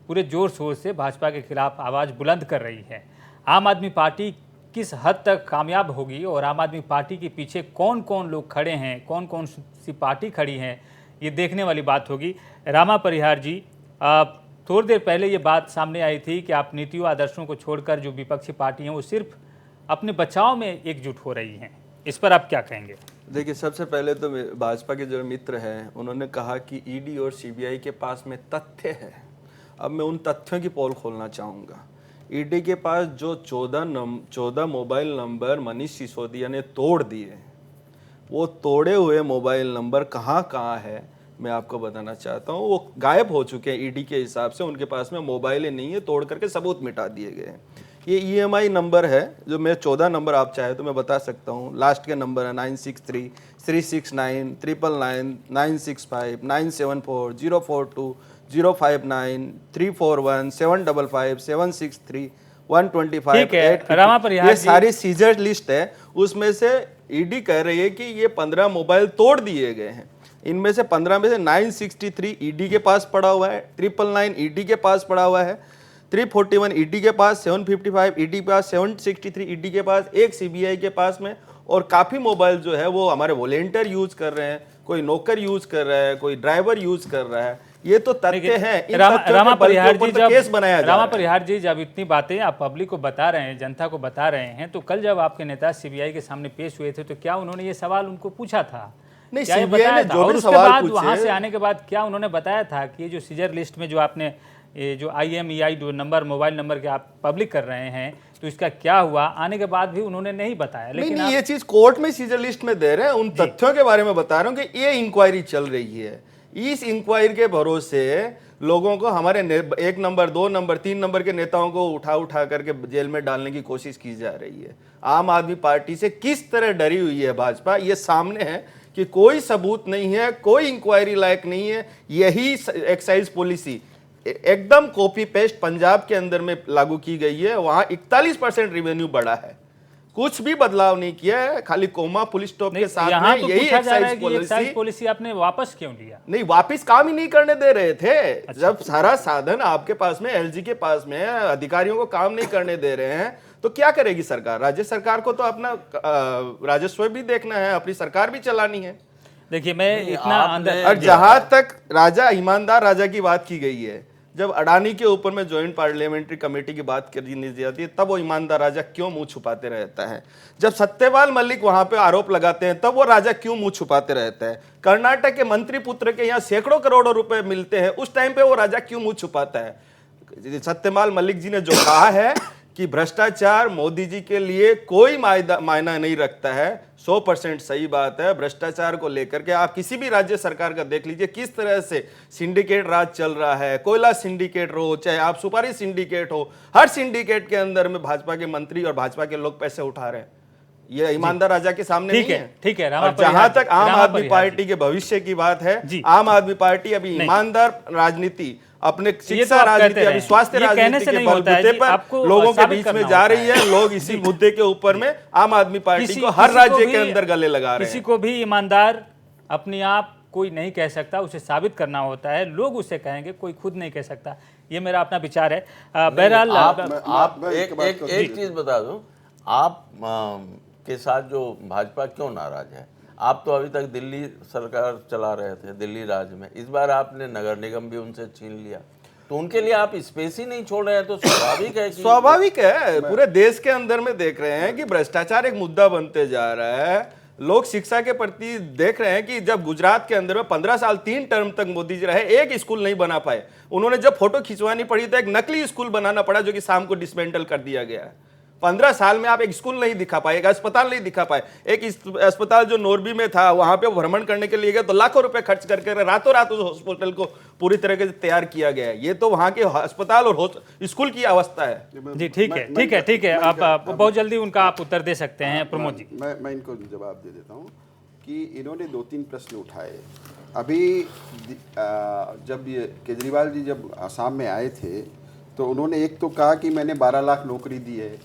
पूरे जोर शोर से भाजपा के खिलाफ आवाज़ बुलंद कर रही है। आम आदमी पार्टी किस हद तक कामयाब होगी और आम आदमी पार्टी के पीछे कौन कौन लोग खड़े हैं, कौन कौन सी पार्टी खड़ी हैं, ये देखने वाली बात होगी। रामा परिहार जी, थोड़ी देर पहले ये बात सामने आई थी कि आप नीतियों आदर्शों को छोड़कर जो विपक्षी पार्टी हैं वो सिर्फ अपने बचाव में एकजुट हो रही हैं, इस पर आप क्या कहेंगे? देखिए, सबसे पहले तो भाजपा के जो मित्र हैं उन्होंने कहा कि ईडी और सीबीआई के पास में तथ्य है। अब मैं उन तथ्यों की पोल खोलना चाहूँगा। ईडी के पास जो 14 मोबाइल नंबर मनीष सिसोदिया ने तोड़ दिए, वो तोड़े हुए मोबाइल नंबर कहाँ कहाँ है मैं आपको बताना चाहता हूँ। वो गायब हो चुके हैं ईडी के हिसाब से, उनके पास में मोबाइल नहीं है, तोड़ करके सबूत मिटा दिए गए हैं। ये EMI नंबर है जो मैं 14 नंबर आप चाहे तो मैं बता सकता हूँ। लास्ट के नंबर है 963, 369, 999, 965, 974, 042, 059, 341, 755, 763, 125। ठीक है, रामा परिहार ये जी, सारी सीजर लिस्ट है। उसमें से ईडी कह रही है कि ये 15 मोबाइल तोड़ दिए गए हैं। इनमें से 15 में से 963 ईडी के पास पड़ा हुआ है, 999 ईडी के पास पड़ा हुआ है, 341 ईडी के पास, 755 ईडी के पास, 763 ईडी के पास, एक सीबीआई के पास में। और काफ़ी मोबाइल जो है वो हमारे वॉलेंटियर यूज कर रहे हैं, कोई नौकर यूज कर रहा है, कोई ड्राइवर यूज कर रहा है। ये तो तथ्य हैं। इन तथ्यों के रामा बल के परिहार ऊपर जी, तो जब केस बनाया जा रामा रहा है। परिहार जी जब इतनी बातें आप पब्लिक को बता रहे हैं, जनता को बता रहे हैं, तो कल जब आपके नेता सीबीआई के सामने पेश हुए थे तो क्या उन्होंने ये सवाल उनको पूछा था? नहीं, क्या ये सीबीआई बताया ने था? जो और भी उसके सवाल बाद पूछे, वहां से आने के बाद क्या उन्होंने बताया था कि ये जो सीजर लिस्ट में जो आपने ये जो IMEI जो नंबर, मोबाइल नंबर के आप पब्लिक कर रहे हैं, तो इसका क्या हुआ? आने के बाद भी उन्होंने नहीं बताया। लेकिन नहीं, ये चीज कोर्ट में सीजर लिस्ट में दे रहे हैं। उन तथ्यों के बारे में बता रहा हूँ कि ये इंक्वायरी चल रही है। इस इंक्वायरी के भरोसे लोगों को हमारे 1 नंबर, 2 नंबर, 3 नंबर के नेताओं को उठा करके जेल में डालने की कोशिश की जा रही है। आम आदमी पार्टी से किस तरह डरी हुई है भाजपा, ये सामने है कि कोई सबूत नहीं है, कोई इंक्वायरी लायक नहीं है। यही एक्साइज पॉलिसी एकदम कॉपी पेस्ट पंजाब के अंदर में लागू की गई है। वहां 41% रेवेन्यू बढ़ा है, कुछ भी बदलाव नहीं किया है, खाली कोमा पुलिस स्टॉप के साथ यहाँ में तो यही पूछा जा रहा है एक्साइज कि एक्साइज पॉलिसी आपने वापस क्यों लिया? नहीं, वापिस काम ही नहीं करने दे रहे थे। जब सारा साधन आपके पास में, LG के पास में, अधिकारियों को काम नहीं करने दे रहे हैं तो क्या करेगी सरकार? राज्य सरकार को तो अपना राजस्व भी देखना है, अपनी सरकार भी चलानी है। देखिए, मैं इतना अंदर और जहां तक राजा, ईमानदार राजा की बात की गई है, जब अडानी के ऊपर में ज्वाइंट पार्लियामेंट्री कमेटी की बात करनी जाती है तब वो ईमानदार राजा क्यों मुंह छुपाते रहता है? जब सत्यपाल मलिक वहां पे आरोप लगाते हैं तब वो राजा क्यों मुंह छुपाते रहता है? कर्नाटक के मंत्री पुत्र के यहाँ सैकड़ों करोड़ों रुपए मिलते हैं, उस टाइम पे वो राजा क्यों मुंह छुपाता है? सत्यपाल मलिक जी ने जो कहा है कि भ्रष्टाचार मोदी जी के लिए कोई मायना नहीं रखता है, 100% सही बात है। भ्रष्टाचार को लेकर के आप किसी भी राज्य सरकार का देख लीजिए किस तरह से सिंडिकेट राज चल रहा है। कोयला सिंडिकेट हो, चाहे आप सुपारी सिंडिकेट हो, हर सिंडिकेट के अंदर में भाजपा के मंत्री और भाजपा के लोग पैसे उठा रहे हैं। ये ईमानदार राजा के सामने नहीं है। ठीक है। और जहां तक आम आदमी पार्टी के भविष्य की बात है, आम आदमी पार्टी अभी ईमानदार राजनीति, अपने शिक्षा राजनीति, अभी स्वास्थ्य राजनीति के बलबूते पर लोगों के बीच में जा रही है। लोग इसी मुद्दे के ऊपर में आम आदमी पार्टी को हर राज्य के अंदर गले लगा रहे हैं। किसी को भी ईमानदार अपने आप कोई नहीं कह सकता, उसे साबित करना होता है। लोग उसे कहेंगे, कोई खुद नहीं कह सकता। ये मेरा अपना विचार है। बहरहाल आप एक चीज बता दूं, आप के साथ जो भाजपा क्यों नाराज है? आप तो अभी तक दिल्ली सरकार चला रहे थे, दिल्ली राज्य में। इस बार आपने नगर निगम भी उनसे छीन लिया, तो उनके लिए आप स्पेस ही नहीं छोड़ रहे हैं, तो स्वाभाविक है कि स्वाभाविक है। पूरे देश के अंदर में देख रहे हैं कि भ्रष्टाचार एक मुद्दा बनते जा रहा है। लोग शिक्षा के प्रति देख रहे हैं कि जब गुजरात के अंदर में 15 साल 3 टर्म तक मोदी जी रहे, एक स्कूल नहीं बना पाए। उन्होंने जब फोटो खिंचवानी पड़ी तो एक नकली स्कूल बनाना पड़ा जो कि शाम को डिसमेंटल कर दिया गया। 15 साल में आप एक स्कूल नहीं दिखा पाए, एक अस्पताल नहीं दिखा पाए। एक अस्पताल जो नोरबी में था, वहां पे भ्रमण करने के लिए गए तो लाखों रुपए खर्च करके रातों रात उस हॉस्पिटल को पूरी तरह से तैयार किया गया है। ये तो वहां के अस्पताल और स्कूल की अवस्था है। जी ठीक है। अब बहुत जल्दी उनका आप उत्तर दे सकते हैं प्रमोद जी। मैं इनको जवाब दे देता हूँ कि इन्होंने 2-3 प्रश्न उठाए। अभी जब ये केजरीवाल जी जब आसाम में आए थे तो उन्होंने एक तो कहा कि मैंने 12 लाख नौकरी दी है,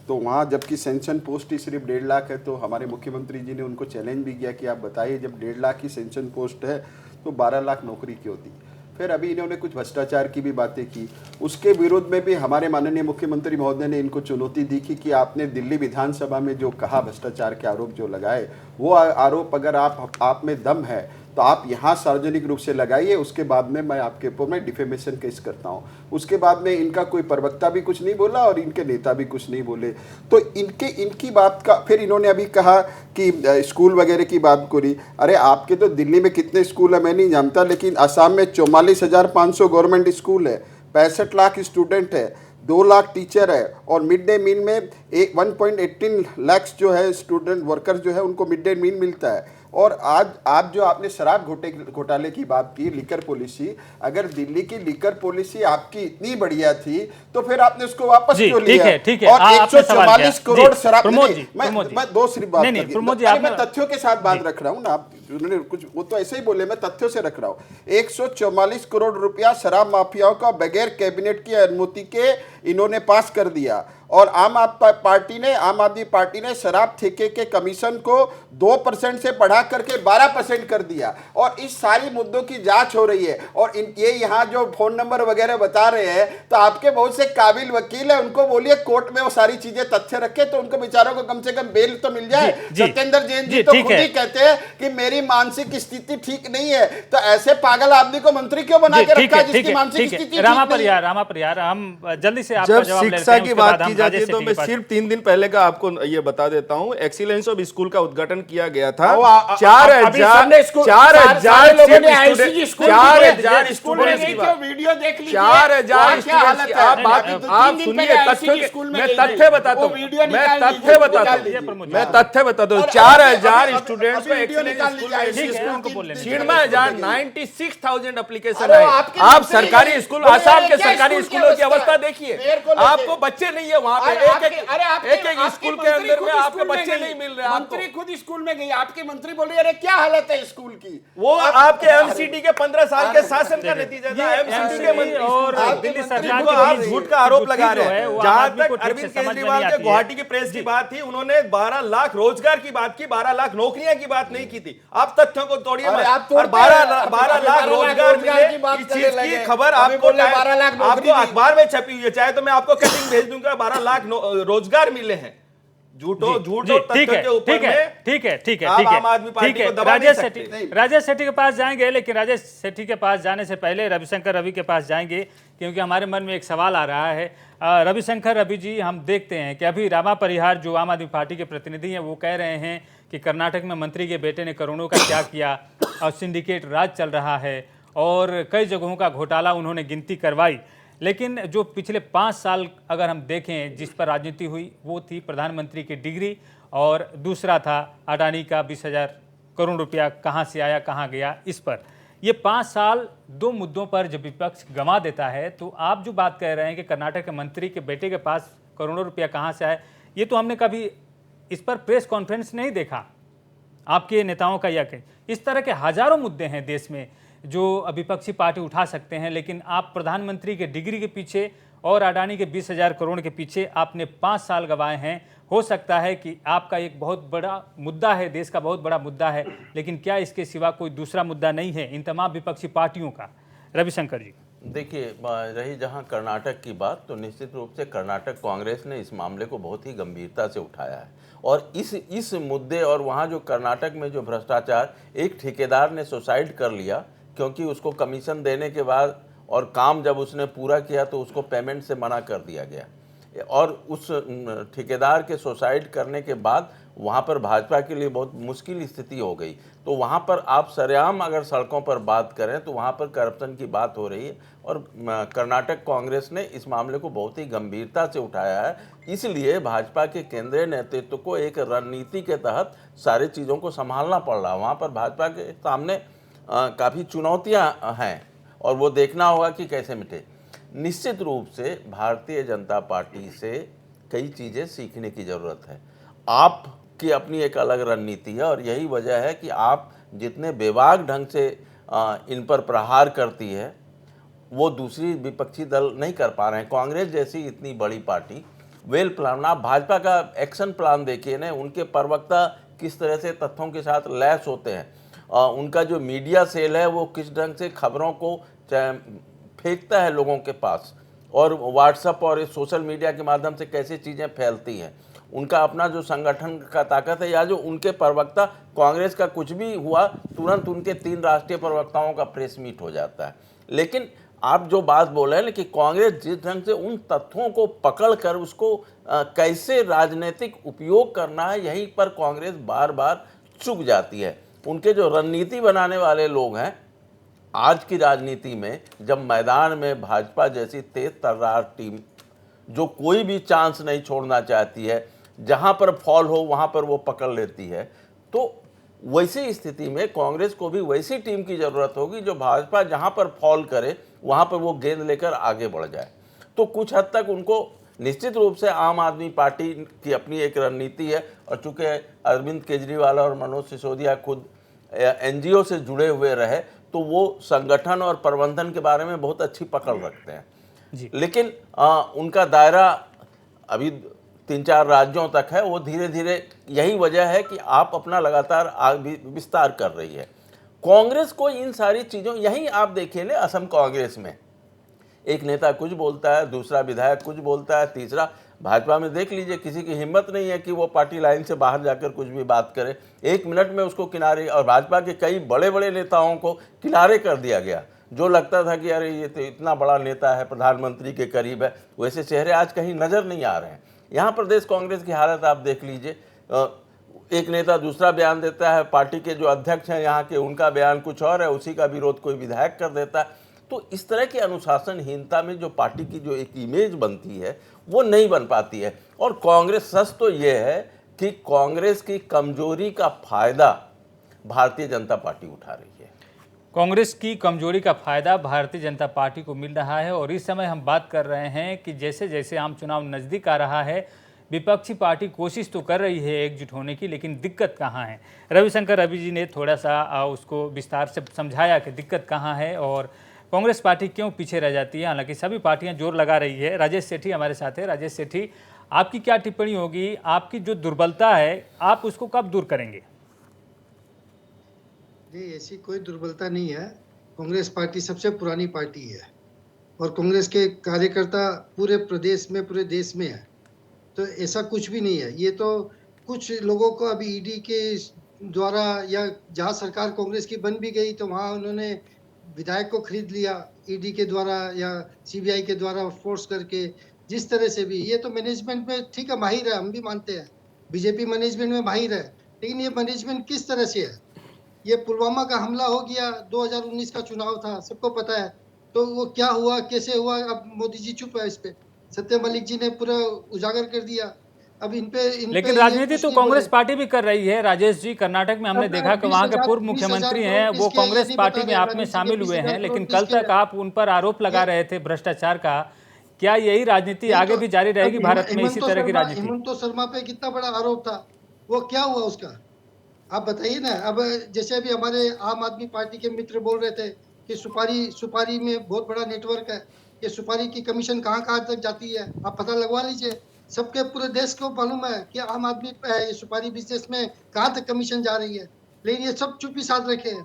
तो वहाँ जबकि सेंशन पोस्ट ही सिर्फ 1.5 लाख है, तो हमारे मुख्यमंत्री जी ने उनको चैलेंज भी किया कि आप बताइए जब 1.5 लाख की सेंशन पोस्ट है तो 12 लाख नौकरी क्यों दी। फिर अभी इन्होंने कुछ भ्रष्टाचार की भी बातें की, उसके विरोध में भी हमारे माननीय मुख्यमंत्री महोदय ने इनको चुनौती दी कि आपने दिल्ली विधानसभा में जो कहा भ्रष्टाचार के आरोप जो लगाए, वो आरोप अगर आप में दम है तो आप यहाँ सार्वजनिक रूप से लगाइए, उसके बाद में मैं आपके ऊपर मैं डिफेमेशन केस करता हूँ। उसके बाद में इनका कोई प्रवक्ता भी कुछ नहीं बोला और इनके नेता भी कुछ नहीं बोले। तो इनकी बात का फिर इन्होंने अभी कहा कि स्कूल वगैरह की बात करी। अरे आपके तो दिल्ली में कितने स्कूल है मैं नहीं जानता, लेकिन असम में 44,500 गवर्नमेंट स्कूल है, 65 लाख स्टूडेंट है, 2 लाख टीचर है, और मिड डे मील में 1.18 लाख जो है स्टूडेंट वर्कर्स जो है उनको मिड डे मील मिलता है। और आज आप जो आपने शराब घोटाले की बात की, लिकर पॉलिसी, अगर दिल्ली की लिकर पॉलिसी आपकी इतनी बढ़िया थी तो फिर आपने उसको वापस क्यों लिया? ठीक है, और 144 करोड़ शराब, मैं दो सिर्फ बात मैं तथ्यों के साथ बात रख रहा हूँ ना, आप उन्होंने कुछ वो तो ऐसे ही बोले, मैं तथ्यों से रख रहा हूँ। 144 करोड़ रुपया शराब माफियाओं का बगैर कैबिनेट की अनुमति के इन्होंने पास कर दिया। और आम आदमी पार्टी ने शराब ठेके के कमीशन को 2% से बढ़ा करके 12% कर दिया। और इस सारी मुद्दों की जांच हो रही है। और ये यहाँ जो फोन नंबर वगैरह बता रहे हैं, तो आपके बहुत से काबिल वकील है, उनको बोलिए कोर्ट में वो सारी चीजें तथ्य रखे तो उनको बेचारों को कम से कम बेल तो मिल जाए। सत्येंद्र जैन जी तो खुद ही कहते हैं कि मेरी मानसिक स्थिति ठीक नहीं है, तो ऐसे पागल आदमी को मंत्री क्यों बना के रखा जिसकी मानसिक स्थिति? रामाप्रियार, हम जल्दी से आपका जवाब ले लेते हैं। शिक्षा की बात की जाती है तो मैं सिर्फ 3 दिन पहले का आपको ये बता देता हूं। एक्सीलेंस ऑफ स्कूल का उद्घाटन किया गया था। 4,000 स्टूडेंट्स की बात, वीडियो देख लीजिए, 4,000 स्टूडेंट्स की आप सुनिए, मैं तथ्य बताता हूं, मैं तथ्य बताता हूं। 4,000 स्टूडेंट्स को एक्सीलेंस स्कूल 96,000 एप्लीकेशन आए। आप सरकारी स्कूल, आसाम के सरकारी स्कूलों की अवस्था देखिए, आपको बच्चे नहीं है वहां पे। एक स्कूल के अंदर में आपके बच्चे नहीं मिल रहे। मंत्री खुद स्कूल में गई, आपके मंत्री बोले अरे क्या हालत है स्कूल की। वो आपके एमसीडी के 15 साल के शासन का नतीजा था। एमसीडी के मंत्री और दिल्ली सरकार को आप झूठ का आरोप लगा रहे हैं। जहां तक अरविंद केजरीवाल के गुवाहाटी की प्रेस की बात थी, उन्होंने 12 लाख रोजगार की बात की, 12 लाख नौकरियां की बात नहीं की थी। आप तथ्यों को तोड़िए मत। और 12 लाख रोजगार मिले, इस चीज की खबर आपको अखबार में छपी हुई है, चाहे तो मैं आपको कटिंग भेज दूंगा। 12 लाख रोजगार मिले हैं। झूठो तथ्य के ऊपर में ठीक है आम आदमी पार्टी को दबा नहीं सकते। राजेश सेठी के पास जाएंगे, लेकिन राजेश सेठी के पास जाने से पहले रविशंकर रवि के पास जाएंगे, क्योंकि हमारे मन में एक सवाल आ रहा है। रविशंकर रवि जी, हम देखते हैं कि अभी रामा परिहार जो आम आदमी पार्टी के प्रतिनिधि हैं, वो कह रहे हैं कि कर्नाटक में मंत्री के बेटे ने करोड़ों का क्या किया और सिंडिकेट राज चल रहा है और कई जगहों का घोटाला उन्होंने गिनती करवाई। लेकिन जो पिछले 5 साल अगर हम देखें जिस पर राजनीति हुई, वो थी प्रधानमंत्री की डिग्री, और दूसरा था अडानी का 20,000 करोड़ रुपया कहाँ से आया कहाँ गया। इस पर ये 5 साल 2 मुद्दों पर जब विपक्ष गंवा देता है, तो आप जो बात कह रहे हैं कि कर्नाटक के मंत्री के बेटे के पास करोड़ों रुपया कहाँ से आया, ये तो हमने कभी इस पर प्रेस कॉन्फ्रेंस नहीं देखा आपके नेताओं का। या इस तरह के हजारों मुद्दे हैं देश में जो विपक्षी पार्टी उठा सकते हैं, लेकिन आप प्रधानमंत्री के डिग्री के पीछे और अडानी के 20,000 करोड़ के पीछे आपने 5 साल गंवाए हैं। हो सकता है कि आपका एक बहुत बड़ा मुद्दा है, देश का बहुत बड़ा मुद्दा है, लेकिन क्या इसके सिवा कोई दूसरा मुद्दा नहीं है इन तमाम विपक्षी पार्टियों का? रविशंकर जी, देखिए, रही जहां कर्नाटक की बात, तो निश्चित रूप से कर्नाटक कांग्रेस ने इस मामले को बहुत ही गंभीरता से उठाया है। और इस मुद्दे और वहां जो कर्नाटक में जो भ्रष्टाचार, एक ठेकेदार ने सुसाइड कर लिया क्योंकि उसको कमीशन देने के बाद और काम जब उसने पूरा किया तो उसको पेमेंट से मना कर दिया गया। और उस ठेकेदार के सुसाइड करने के बाद वहाँ पर भाजपा के लिए बहुत मुश्किल स्थिति हो गई। तो वहाँ पर आप सरेआम अगर सड़कों पर बात करें तो वहाँ पर करप्शन की बात हो रही है। और कर्नाटक कांग्रेस ने इस मामले को बहुत ही गंभीरता से उठाया है। इसलिए भाजपा के केंद्रीय नेतृत्व को एक रणनीति के तहत सारी चीज़ों को संभालना पड़ रहा है। वहाँ पर भाजपा के सामने काफ़ी चुनौतियां हैं और वो देखना होगा कि कैसे मिटे। निश्चित रूप से भारतीय जनता पार्टी से कई चीज़ें सीखने की ज़रूरत है। आपकी अपनी एक अलग रणनीति है और यही वजह है कि आप जितने बेबाक ढंग से इन पर प्रहार करती है, वो दूसरी विपक्षी दल नहीं कर पा रहे हैं। कांग्रेस जैसी इतनी बड़ी पार्टी वेल प्लान, आप भाजपा का एक्शन प्लान देखिए ना, उनके प्रवक्ता किस तरह से तथ्यों के साथ लैस होते हैं, उनका जो मीडिया सेल है वो किस ढंग से खबरों को फेंकता है लोगों के पास, और व्हाट्सएप और सोशल मीडिया के माध्यम से कैसे चीज़ें फैलती हैं। उनका अपना जो संगठन का ताकत है, या जो उनके प्रवक्ता, कांग्रेस का कुछ भी हुआ तुरंत उनके 3 राष्ट्रीय प्रवक्ताओं का प्रेस मीट हो जाता है। लेकिन आप जो बात बोल रहे हैं कि कांग्रेस जिस ढंग से उन तथ्यों को पकड़ कर उसको कैसे राजनीतिक उपयोग करना है, यहीं पर कांग्रेस बार बार चूक जाती है। उनके जो रणनीति बनाने वाले लोग हैं आज की राजनीति में, जब मैदान में भाजपा जैसी तेज तर्रार टीम जो कोई भी चांस नहीं छोड़ना चाहती है, जहां पर फॉल हो वहां पर वो पकड़ लेती है, तो वैसी स्थिति में कांग्रेस को भी वैसी टीम की ज़रूरत होगी जो भाजपा जहां पर फॉल करे वहां पर वो गेंद लेकर आगे बढ़ जाए। तो कुछ हद तक उनको निश्चित रूप से आम आदमी पार्टी की अपनी एक रणनीति है, और चूंकि अरविंद केजरीवाल और मनोज सिसोदिया खुद एनजीओ से जुड़े हुए रहे, तो वो संगठन और प्रबंधन के बारे में बहुत अच्छी पकड़ रखते हैं जी। लेकिन उनका दायरा अभी 3-4 राज्यों तक है। वो धीरे धीरे, यही वजह है कि आप अपना लगातार विस्तार कर रही है। कांग्रेस को इन सारी चीज़ों, यही आप देखिए ना, असम कांग्रेस में एक नेता कुछ बोलता है, दूसरा विधायक कुछ बोलता है, तीसरा भाजपा में देख लीजिए, किसी की हिम्मत नहीं है कि वो पार्टी लाइन से बाहर जाकर कुछ भी बात करे, 1 मिनट में उसको किनारे। और भाजपा के कई बड़े बड़े नेताओं को किनारे कर दिया गया, जो लगता था कि अरे ये तो इतना बड़ा नेता है, प्रधानमंत्री के करीब है, वैसे चेहरे आज कहीं नज़र नहीं आ रहे हैं। यहाँ प्रदेश कांग्रेस की हालत आप देख लीजिए, एक नेता दूसरा बयान देता है, पार्टी के जो अध्यक्ष हैं यहाँ के, उनका बयान कुछ और है, उसी का विरोध कोई विधायक कर देता है। तो इस तरह की अनुशासनहीनता में जो पार्टी की जो एक इमेज बनती है वो नहीं बन पाती है। और कांग्रेस, सच तो ये है कि कांग्रेस की कमजोरी का फायदा भारतीय जनता पार्टी उठा रही है। कांग्रेस की कमजोरी का फायदा भारतीय जनता पार्टी को मिल रहा है। और इस समय हम बात कर रहे हैं कि जैसे जैसे आम चुनाव नज़दीक आ रहा है, विपक्षी पार्टी कोशिश तो कर रही है एकजुट होने की, लेकिन दिक्कत कहाँ है। रविशंकर रवि जी ने थोड़ा सा उसको विस्तार से समझाया कि दिक्कत कहाँ है और कांग्रेस पार्टी क्यों पीछे रह जाती है। हालांकि सभी पार्टियां जोर लगा रही है। राजेश सेठी हमारे साथ है। राजेश सेठी, आपकी क्या टिप्पणी होगी? आपकी जो दुर्बलता है, आप उसको कब दूर करेंगे? नहीं, ऐसी कोई दुर्बलता नहीं है। कांग्रेस पार्टी सबसे पुरानी पार्टी है और कांग्रेस के कार्यकर्ता पूरे प्रदेश में, पूरे देश में है, तो ऐसा कुछ भी नहीं है। ये तो कुछ लोगों को अभी ईडी के द्वारा, या जहाँ सरकार कांग्रेस की बन भी गई तो वहाँ उन्होंने विधायक को खरीद लिया ईडी के द्वारा या सीबीआई के द्वारा फोर्स करके, जिस तरह से भी। ये तो मैनेजमेंट में ठीक है, माहिर है, हम भी मानते हैं, बीजेपी मैनेजमेंट में माहिर है, लेकिन ये मैनेजमेंट किस तरह से है। ये पुलवामा का हमला हो गया, 2019 का चुनाव था, सबको पता है, तो वो क्या हुआ, कैसे हुआ, अब मोदी जी चुप है इस पे। सत्यम मलिक जी ने पूरा उजागर कर दिया। अब इन पे लेकिन राजनीति तो कांग्रेस पार्टी भी कर रही है। राजेश जी, कर्नाटक में हमने देखा कि वहां के पूर्व मुख्यमंत्री हैं, वो कांग्रेस पार्टी में आप में शामिल हुए हैं, लेकिन कल तक आप उन पर आरोप लगा रहे थे भ्रष्टाचार का। क्या यही राजनीति आगे भी जारी रहेगी भारत में, इसी तरह की राजनीति? हेमंत शर्मा पे कितना बड़ा आरोप था, वो क्या हुआ उसका, आप बताइए ना। अब जैसे अभी हमारे आम आदमी पार्टी के मित्र बोल रहे थे कि सुपारी में बहुत बड़ा नेटवर्क है, ये सुपारी की कमीशन कहाँ तक जाती है, आप पता लगवा लीजिए। सबके पूरे देश को मालूम है कि आम आदमी सुपारी बिजनेस में कहाँ तक कमीशन जा रही है, लेकिन ये सब चुप्पी साध रखे हैं।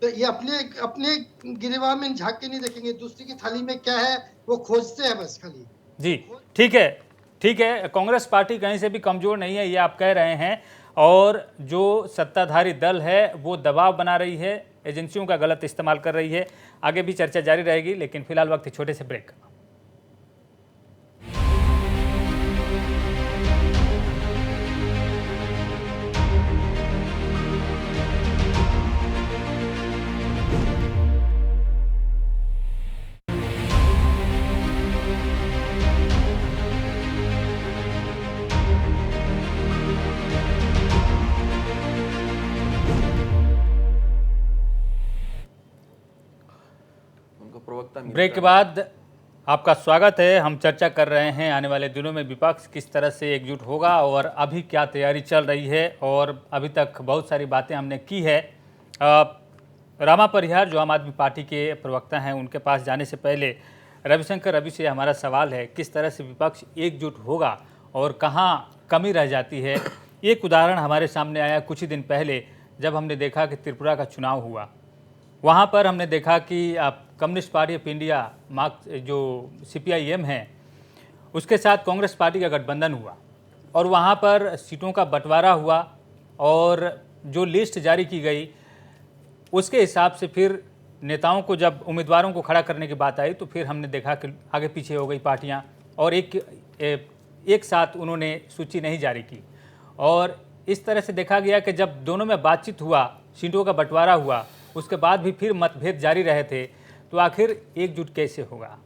तो ये अपने गिरेबान में झांक के नहीं देखेंगे, दूसरी की थाली में क्या है वो खोजते हैं बस खाली। जी ठीक है, कांग्रेस पार्टी कहीं से भी कमजोर नहीं है, ये आप कह रहे हैं। और जो सत्ताधारी दल है वो दबाव बना रही है, एजेंसियों का गलत इस्तेमाल कर रही है। आगे भी चर्चा जारी रहेगी, लेकिन फिलहाल वक्त छोटे से ब्रेक। ब्रेक के बाद आपका स्वागत है। हम चर्चा कर रहे हैं आने वाले दिनों में विपक्ष किस तरह से एकजुट होगा और अभी क्या तैयारी चल रही है, और अभी तक बहुत सारी बातें हमने की है। रामा परिहार जो आम आदमी पार्टी के प्रवक्ता हैं, उनके पास जाने से पहले रविशंकर रवि से हमारा सवाल है, किस तरह से विपक्ष एकजुट होगा और कहाँ कमी रह जाती है। एक उदाहरण हमारे सामने आया कुछ ही दिन पहले, जब हमने देखा कि त्रिपुरा का चुनाव हुआ। वहाँ पर हमने देखा कि communist party of India marks जो CPIM है, उसके साथ कांग्रेस पार्टी का गठबंधन हुआ और वहाँ पर सीटों का बंटवारा हुआ और जो लिस्ट जारी की गई उसके हिसाब से फिर नेताओं को, जब उम्मीदवारों को खड़ा करने की बात आई तो फिर हमने देखा कि आगे पीछे हो गई पार्टियां और एक साथ उन्होंने सूची नहीं जारी की। और इस तरह से देखा गया कि जब दोनों में बातचीत हुआ, सीटों का बंटवारा हुआ, उसके बाद भी फिर मतभेद जारी रहे थे, तो आखिर एकजुट कैसे होगा।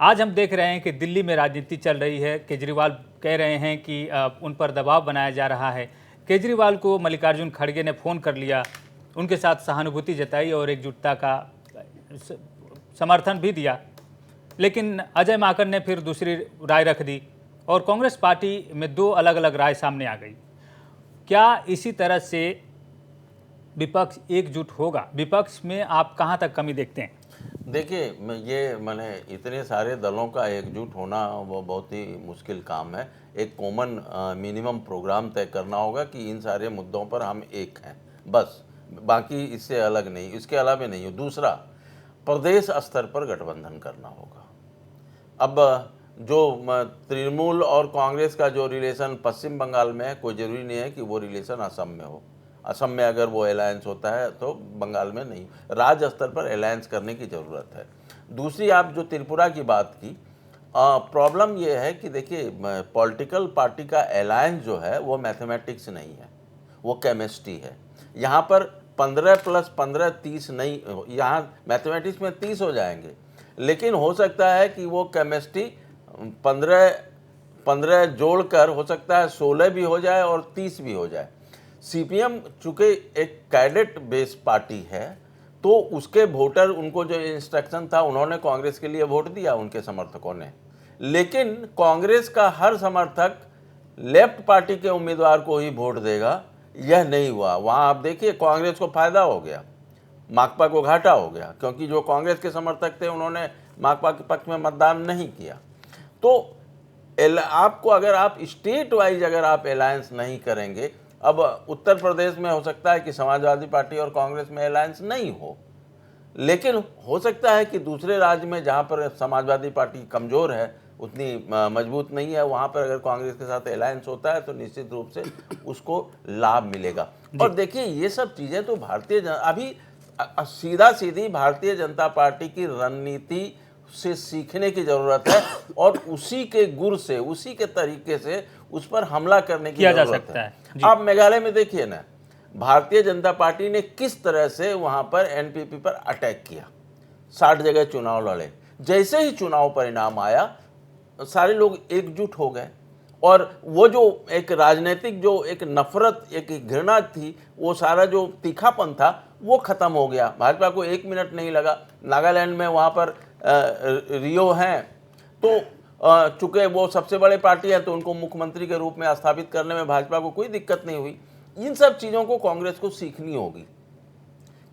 आज हम देख रहे हैं कि दिल्ली में राजनीति चल रही है। केजरीवाल कह रहे हैं कि उन पर दबाव बनाया जा रहा है। केजरीवाल को मल्लिकार्जुन खड़गे ने फ़ोन कर लिया, उनके साथ सहानुभूति जताई और एकजुटता का समर्थन भी दिया, लेकिन अजय माकन ने फिर दूसरी राय रख दी और कांग्रेस पार्टी में दो अलग अलग राय सामने आ गई। क्या इसी तरह से विपक्ष एकजुट होगा? विपक्ष में आप कहां तक कमी देखते हैं? देखिए, मैंने इतने सारे दलों का एकजुट होना वो बहुत ही मुश्किल काम है। एक कॉमन मिनिमम प्रोग्राम तय करना होगा कि इन सारे मुद्दों पर हम एक हैं, बस, बाकी इससे अलग नहीं, इसके अलावा नहीं हो। दूसरा, प्रदेश स्तर पर गठबंधन करना होगा। अब जो तृणमूल और कांग्रेस का जो रिलेशन पश्चिम बंगाल में है, कोई ज़रूरी नहीं है कि वो रिलेशन असम में हो। असम में अगर वो अलायंस होता है तो बंगाल में नहीं, राज्य स्तर पर अलायंस करने की ज़रूरत है। दूसरी, आप जो त्रिपुरा की बात की, प्रॉब्लम ये है कि देखिए, पॉलिटिकल पार्टी का अलायंस जो है वो मैथमेटिक्स नहीं है, वो केमिस्ट्री है। यहाँ पर 15 + 15 30 नहीं, यहाँ मैथमेटिक्स में 30 हो जाएंगे, लेकिन हो सकता है कि वो केमिस्ट्री 15 जोड़कर हो सकता है 16 भी हो जाए और 30 भी हो जाए। सीपीएम चूँकि एक कैडेट बेस पार्टी है, तो उसके वोटर, उनको जो इंस्ट्रक्शन था, उन्होंने कांग्रेस के लिए वोट दिया, उनके समर्थकों ने। लेकिन कांग्रेस का हर समर्थक लेफ्ट पार्टी के उम्मीदवार को ही वोट देगा, यह नहीं हुआ। वहाँ आप देखिए, कांग्रेस को फायदा हो गया, माकपा को घाटा हो गया, क्योंकि जो कांग्रेस के समर्थक थे उन्होंने माकपा के पक्ष में मतदान नहीं किया। तो आपको, अगर आप स्टेट वाइज अगर आप अलायंस नहीं करेंगे, अब उत्तर प्रदेश में हो सकता है कि समाजवादी पार्टी और कांग्रेस में अलायंस नहीं हो, लेकिन हो सकता है कि दूसरे राज्य में जहां पर समाजवादी पार्टी कमज़ोर है, उतनी मजबूत नहीं है, वहां पर अगर कांग्रेस के साथ अलायंस होता है तो निश्चित रूप से उसको लाभ मिलेगा। और देखिए, ये सब चीज़ें तो अभी सीधा सीधी भारतीय जनता पार्टी की रणनीति से सीखने की ज़रूरत है और उसी के गुर से, उसी के तरीके से उस पर हमला करने की ज़रूरत है। आप मेघालय में देखिए ना, भारतीय जनता पार्टी ने किस तरह से वहां पर एनपीपी पर अटैक किया, 60 जगह चुनाव लड़े। जैसे ही चुनाव परिणाम आया, सारे लोग एकजुट हो गए और वो जो एक राजनीतिक, जो एक नफरत, एक घृणा थी, वो सारा जो तीखापन था वो खत्म हो गया। भाजपा को 1 मिनट नहीं लगा। नागालैंड में वहाँ पर रियो हैं, तो चूंकि वो सबसे बड़े पार्टी है, तो उनको मुख्यमंत्री के रूप में स्थापित करने में भाजपा को कोई दिक्कत नहीं हुई। इन सब चीज़ों को कांग्रेस को सीखनी होगी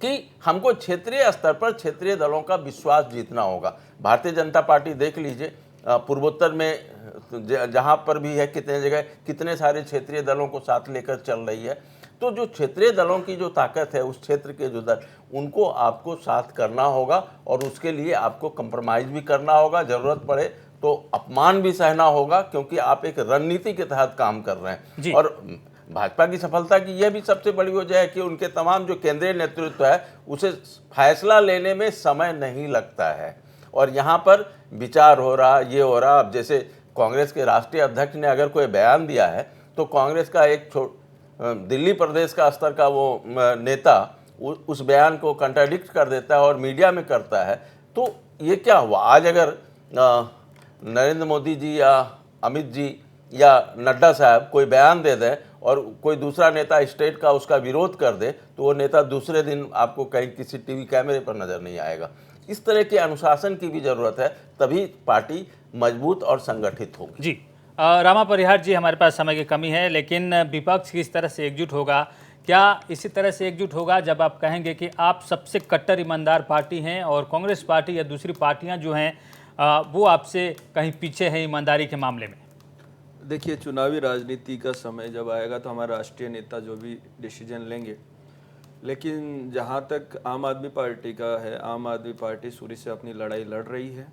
कि हमको क्षेत्रीय स्तर पर क्षेत्रीय दलों का विश्वास जीतना होगा। भारतीय जनता पार्टी देख लीजिए, पूर्वोत्तर में जहाँ पर भी है, कितने जगह कितने सारे क्षेत्रीय दलों को साथ लेकर चल रही है। तो जो क्षेत्रीय दलों की जो ताकत है, उस क्षेत्र के जो दल, उनको आपको साथ करना होगा और उसके लिए आपको कंप्रोमाइज़ भी करना होगा। ज़रूरत पड़े तो अपमान भी सहना होगा, क्योंकि आप एक रणनीति के तहत काम कर रहे हैं। और भाजपा की सफलता की यह भी सबसे बड़ी वजह है कि उनके तमाम जो केंद्रीय नेतृत्व है, उसे फैसला लेने में समय नहीं लगता है और यहाँ पर विचार हो रहा, ये हो रहा। अब जैसे कांग्रेस के राष्ट्रीय अध्यक्ष ने अगर कोई बयान दिया है, तो कांग्रेस का एक दिल्ली प्रदेश का स्तर का वो नेता उस बयान को कंट्राडिक्ट कर देता है और मीडिया में करता है। तो ये क्या हुआ? आज अगर नरेंद्र मोदी जी या अमित जी या नड्डा साहब कोई बयान दे दें और कोई दूसरा नेता स्टेट का उसका विरोध कर दे, तो वो नेता दूसरे दिन आपको कहीं किसी टीवी कैमरे पर नज़र नहीं आएगा। इस तरह के अनुशासन की भी ज़रूरत है, तभी पार्टी मजबूत और संगठित होगी। जी, रामा परिहार जी, हमारे पास समय की कमी है, लेकिन विपक्ष किस तरह से एकजुट होगा? क्या इसी तरह से एकजुट होगा जब आप कहेंगे कि आप सबसे कट्टर ईमानदार पार्टी हैं और कांग्रेस पार्टी या दूसरी पार्टियां जो हैं वो आपसे कहीं पीछे हैं ईमानदारी के मामले में? देखिए, चुनावी राजनीति का समय जब आएगा तो हमारे राष्ट्रीय नेता जो भी डिसीजन लेंगे, लेकिन जहाँ तक आम आदमी पार्टी का है, आम आदमी पार्टी शुरू से अपनी लड़ाई लड़ रही है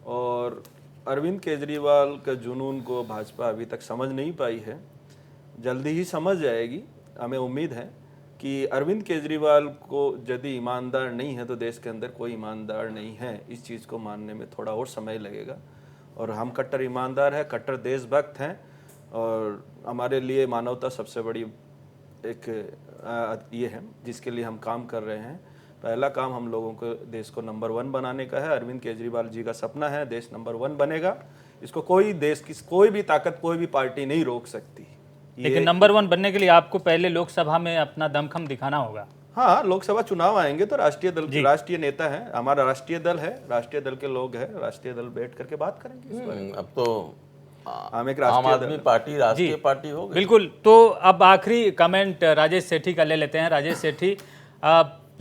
और अरविंद केजरीवाल का जुनून को भाजपा अभी तक समझ नहीं पाई है, जल्दी ही समझ जाएगी। हमें उम्मीद है कि अरविंद केजरीवाल को यदि ईमानदार नहीं है तो देश के अंदर कोई ईमानदार नहीं है, इस चीज़ को मानने में थोड़ा और समय लगेगा। और हम कट्टर ईमानदार हैं, कट्टर देशभक्त हैं, और हमारे लिए मानवता सबसे बड़ी एक ये है जिसके लिए हम काम कर रहे हैं। पहला काम हम लोगों को देश को नंबर 1 बनाने का है। अरविंद केजरीवाल जी का सपना है देश नंबर 1 बनेगा। इसको कोई देश की कोई भी ताकत, कोई भी पार्टी नहीं रोक सकती। लेकिन नंबर 1 बनने के लिए आपको पहले लोकसभा में अपना दमखम दिखाना होगा। हाँ, लोकसभा चुनाव आएंगे तो राष्ट्रीय दल, राष्ट्रीय नेता है, हमारा राष्ट्रीय दल है, राष्ट्रीय दल के लोग हैं, राष्ट्रीय दल बैठ करके बात करेंगे इस बारे में। अब तो हम एक आम राष्ट्रीय आदमी पार्टी राष्ट्रीय पार्टी हो गई। बिल्कुल। तो अब आखिरी कमेंट राजेश सेठी का ले लेते हैं। राजेश सेठी,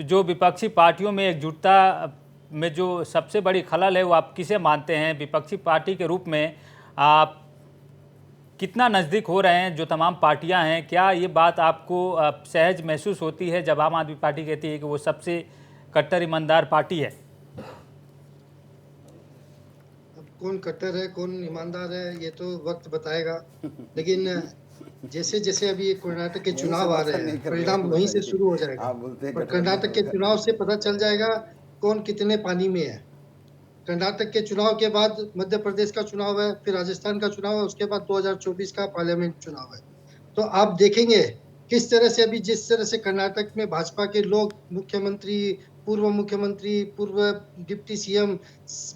जो विपक्षी पार्टियों में एकजुटता में जो सबसे बड़ी खलल है वो आप किसे मानते हैं? विपक्षी पार्टी के रूप में आप कितना नज़दीक हो रहे हैं जो तमाम पार्टियां हैं? क्या ये बात आपको सहज महसूस होती है जब आम आदमी पार्टी कहती है कि वो सबसे कट्टर ईमानदार पार्टी है? अब कौन कट्टर है कौन ईमानदार है ये तो वक्त बताएगा, लेकिन जैसे जैसे अभी कर्नाटक के चुनाव आ रहे हैं परिणाम वहीं से शुरू हो जाएगा। और कर्नाटक के चुनाव से पता चल जाएगा कौन कितने पानी में है। कर्नाटक के चुनाव के बाद मध्य प्रदेश का चुनाव है, फिर राजस्थान का चुनाव है, उसके बाद 2024 का पार्लियामेंट चुनाव है। तो आप देखेंगे किस तरह से अभी जिस तरह से कर्नाटक में भाजपा के लोग, मुख्यमंत्री, पूर्व मुख्यमंत्री, पूर्व डिप्टी सीएम,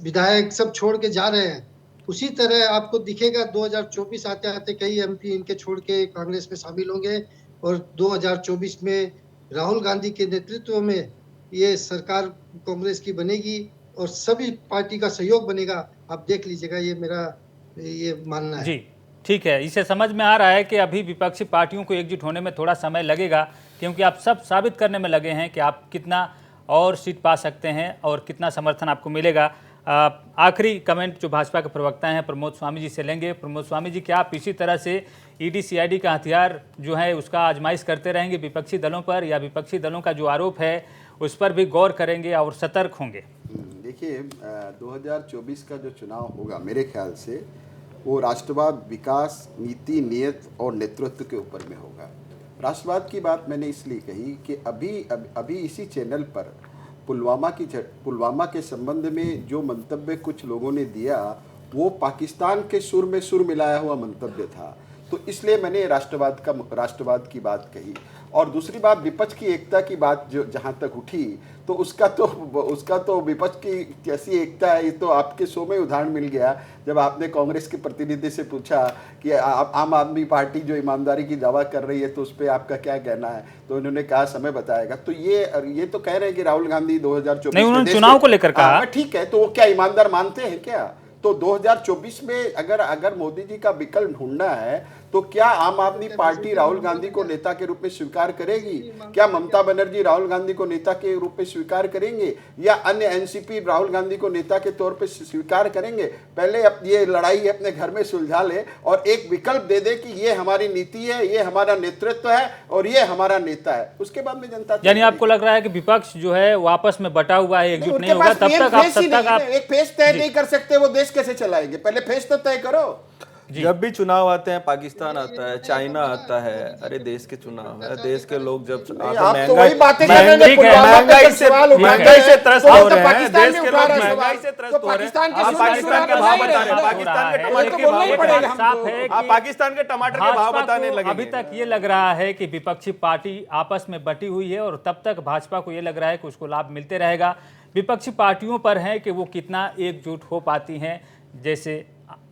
विधायक सब छोड़ के जा रहे हैं, उसी तरह आपको दिखेगा 2024 आते आते कई एमपी इनके छोड़ के कांग्रेस में शामिल होंगे और 2024 में राहुल गांधी के नेतृत्व में ये सरकार कांग्रेस की बनेगी और सभी पार्टी का सहयोग बनेगा। आप देख लीजिएगा, ये मेरा ये मानना है। जी ठीक है, इसे समझ में आ रहा है कि अभी विपक्षी पार्टियों को एकजुट होने में थोड़ा समय लगेगा, क्योंकि आप सब साबित करने में लगे हैं कि आप कितना और सीट पा सकते हैं और कितना समर्थन आपको मिलेगा। आखिरी कमेंट जो भाजपा के प्रवक्ता हैं प्रमोद स्वामी जी से लेंगे। प्रमोद स्वामी जी, क्या आप इसी तरह से ईडी सीआईडी का हथियार जो है उसका आजमाइश करते रहेंगे विपक्षी दलों पर, या विपक्षी दलों का जो आरोप है उस पर भी गौर करेंगे और सतर्क होंगे? देखिए, 2024 का जो चुनाव होगा मेरे ख्याल से वो राष्ट्रवाद, विकास, नीति, नियत और नेतृत्व के ऊपर में होगा। राष्ट्रवाद की बात मैंने इसलिए कही कि अभी इसी चैनल पर पुलवामा के संबंध में जो मंतव्य कुछ लोगों ने दिया वो पाकिस्तान के सुर में सुर मिलाया हुआ मंतव्य था, तो इसलिए मैंने राष्ट्रवाद की बात कही। और दूसरी बात, विपक्ष की एकता की बात जो जहाँ तक उठी, तो उसका तो विपक्ष की कैसी एकता है ये तो आपके शो में उदाहरण मिल गया जब आपने कांग्रेस के प्रतिनिधि से पूछा कि आम आदमी पार्टी जो ईमानदारी की दावा कर रही है तो उस पर आपका क्या कहना है, तो उन्होंने कहा समय बताएगा। तो ये तो कह रहे हैं कि राहुल गांधी 2024 नहीं, उन्होंने चुनाव को लेकर कहा। ठीक है, तो वो क्या ईमानदार मानते हैं क्या? तो 2024 में अगर मोदी जी का विकल्प ढूंढना है तो क्या आम आदमी पार्टी राहुल गांधी को नेता के रूप में स्वीकार करेगी? क्या ममता बनर्जी राहुल गांधी को नेता के रूप में स्वीकार करेंगे, या अन्य एनसीपी राहुल गांधी को नेता के तौर पे स्वीकार करेंगे? पहले ये लड़ाई अपने घर में सुलझा ले और एक विकल्प दे दे कि ये हमारी नीति है, ये हमारा नेतृत्व है और ये हमारा नेता है, उसके बाद में जनता। यानी आपको लग रहा है कि विपक्ष जो है वो आपस में बटा हुआ है, एकजुट नहीं होगा, तब तक आप सत्ता का एक फेस तय नहीं कर सकते, वो देश कैसे चलाएंगे? पहले फेस तो तय करो। जब भी चुनाव आते हैं, पाकिस्तान आता है, चाइना आता है, अरे देश के चुनाव है, देश के लोग जब महंगाई से त्रस्त हो रहे हैं, देश के लोग महंगाई से त्रस्त हो रहे हैं। आप पाकिस्तान के भाव बता रहे हैं, पाकिस्तान के टमाटर के भाव बता रहे हैं, आप पाकिस्तान के टमाटर के भाव बताने लगे। अभी तक ये लग रहा है कि विपक्षी पार्टी आपस में बटी हुई है और तब तक भाजपा को ये लग रहा है कि उसको लाभ मिलते रहेगा। विपक्षी पार्टियों पर है कि वो कितना एकजुट हो पाती हैं, जैसे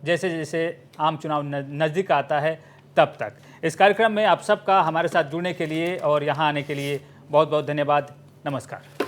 जैसे आम चुनाव नज़दीक आता है तब तक। इस कार्यक्रम में आप सबका हमारे साथ जुड़ने के लिए और यहाँ आने के लिए बहुत बहुत धन्यवाद। नमस्कार।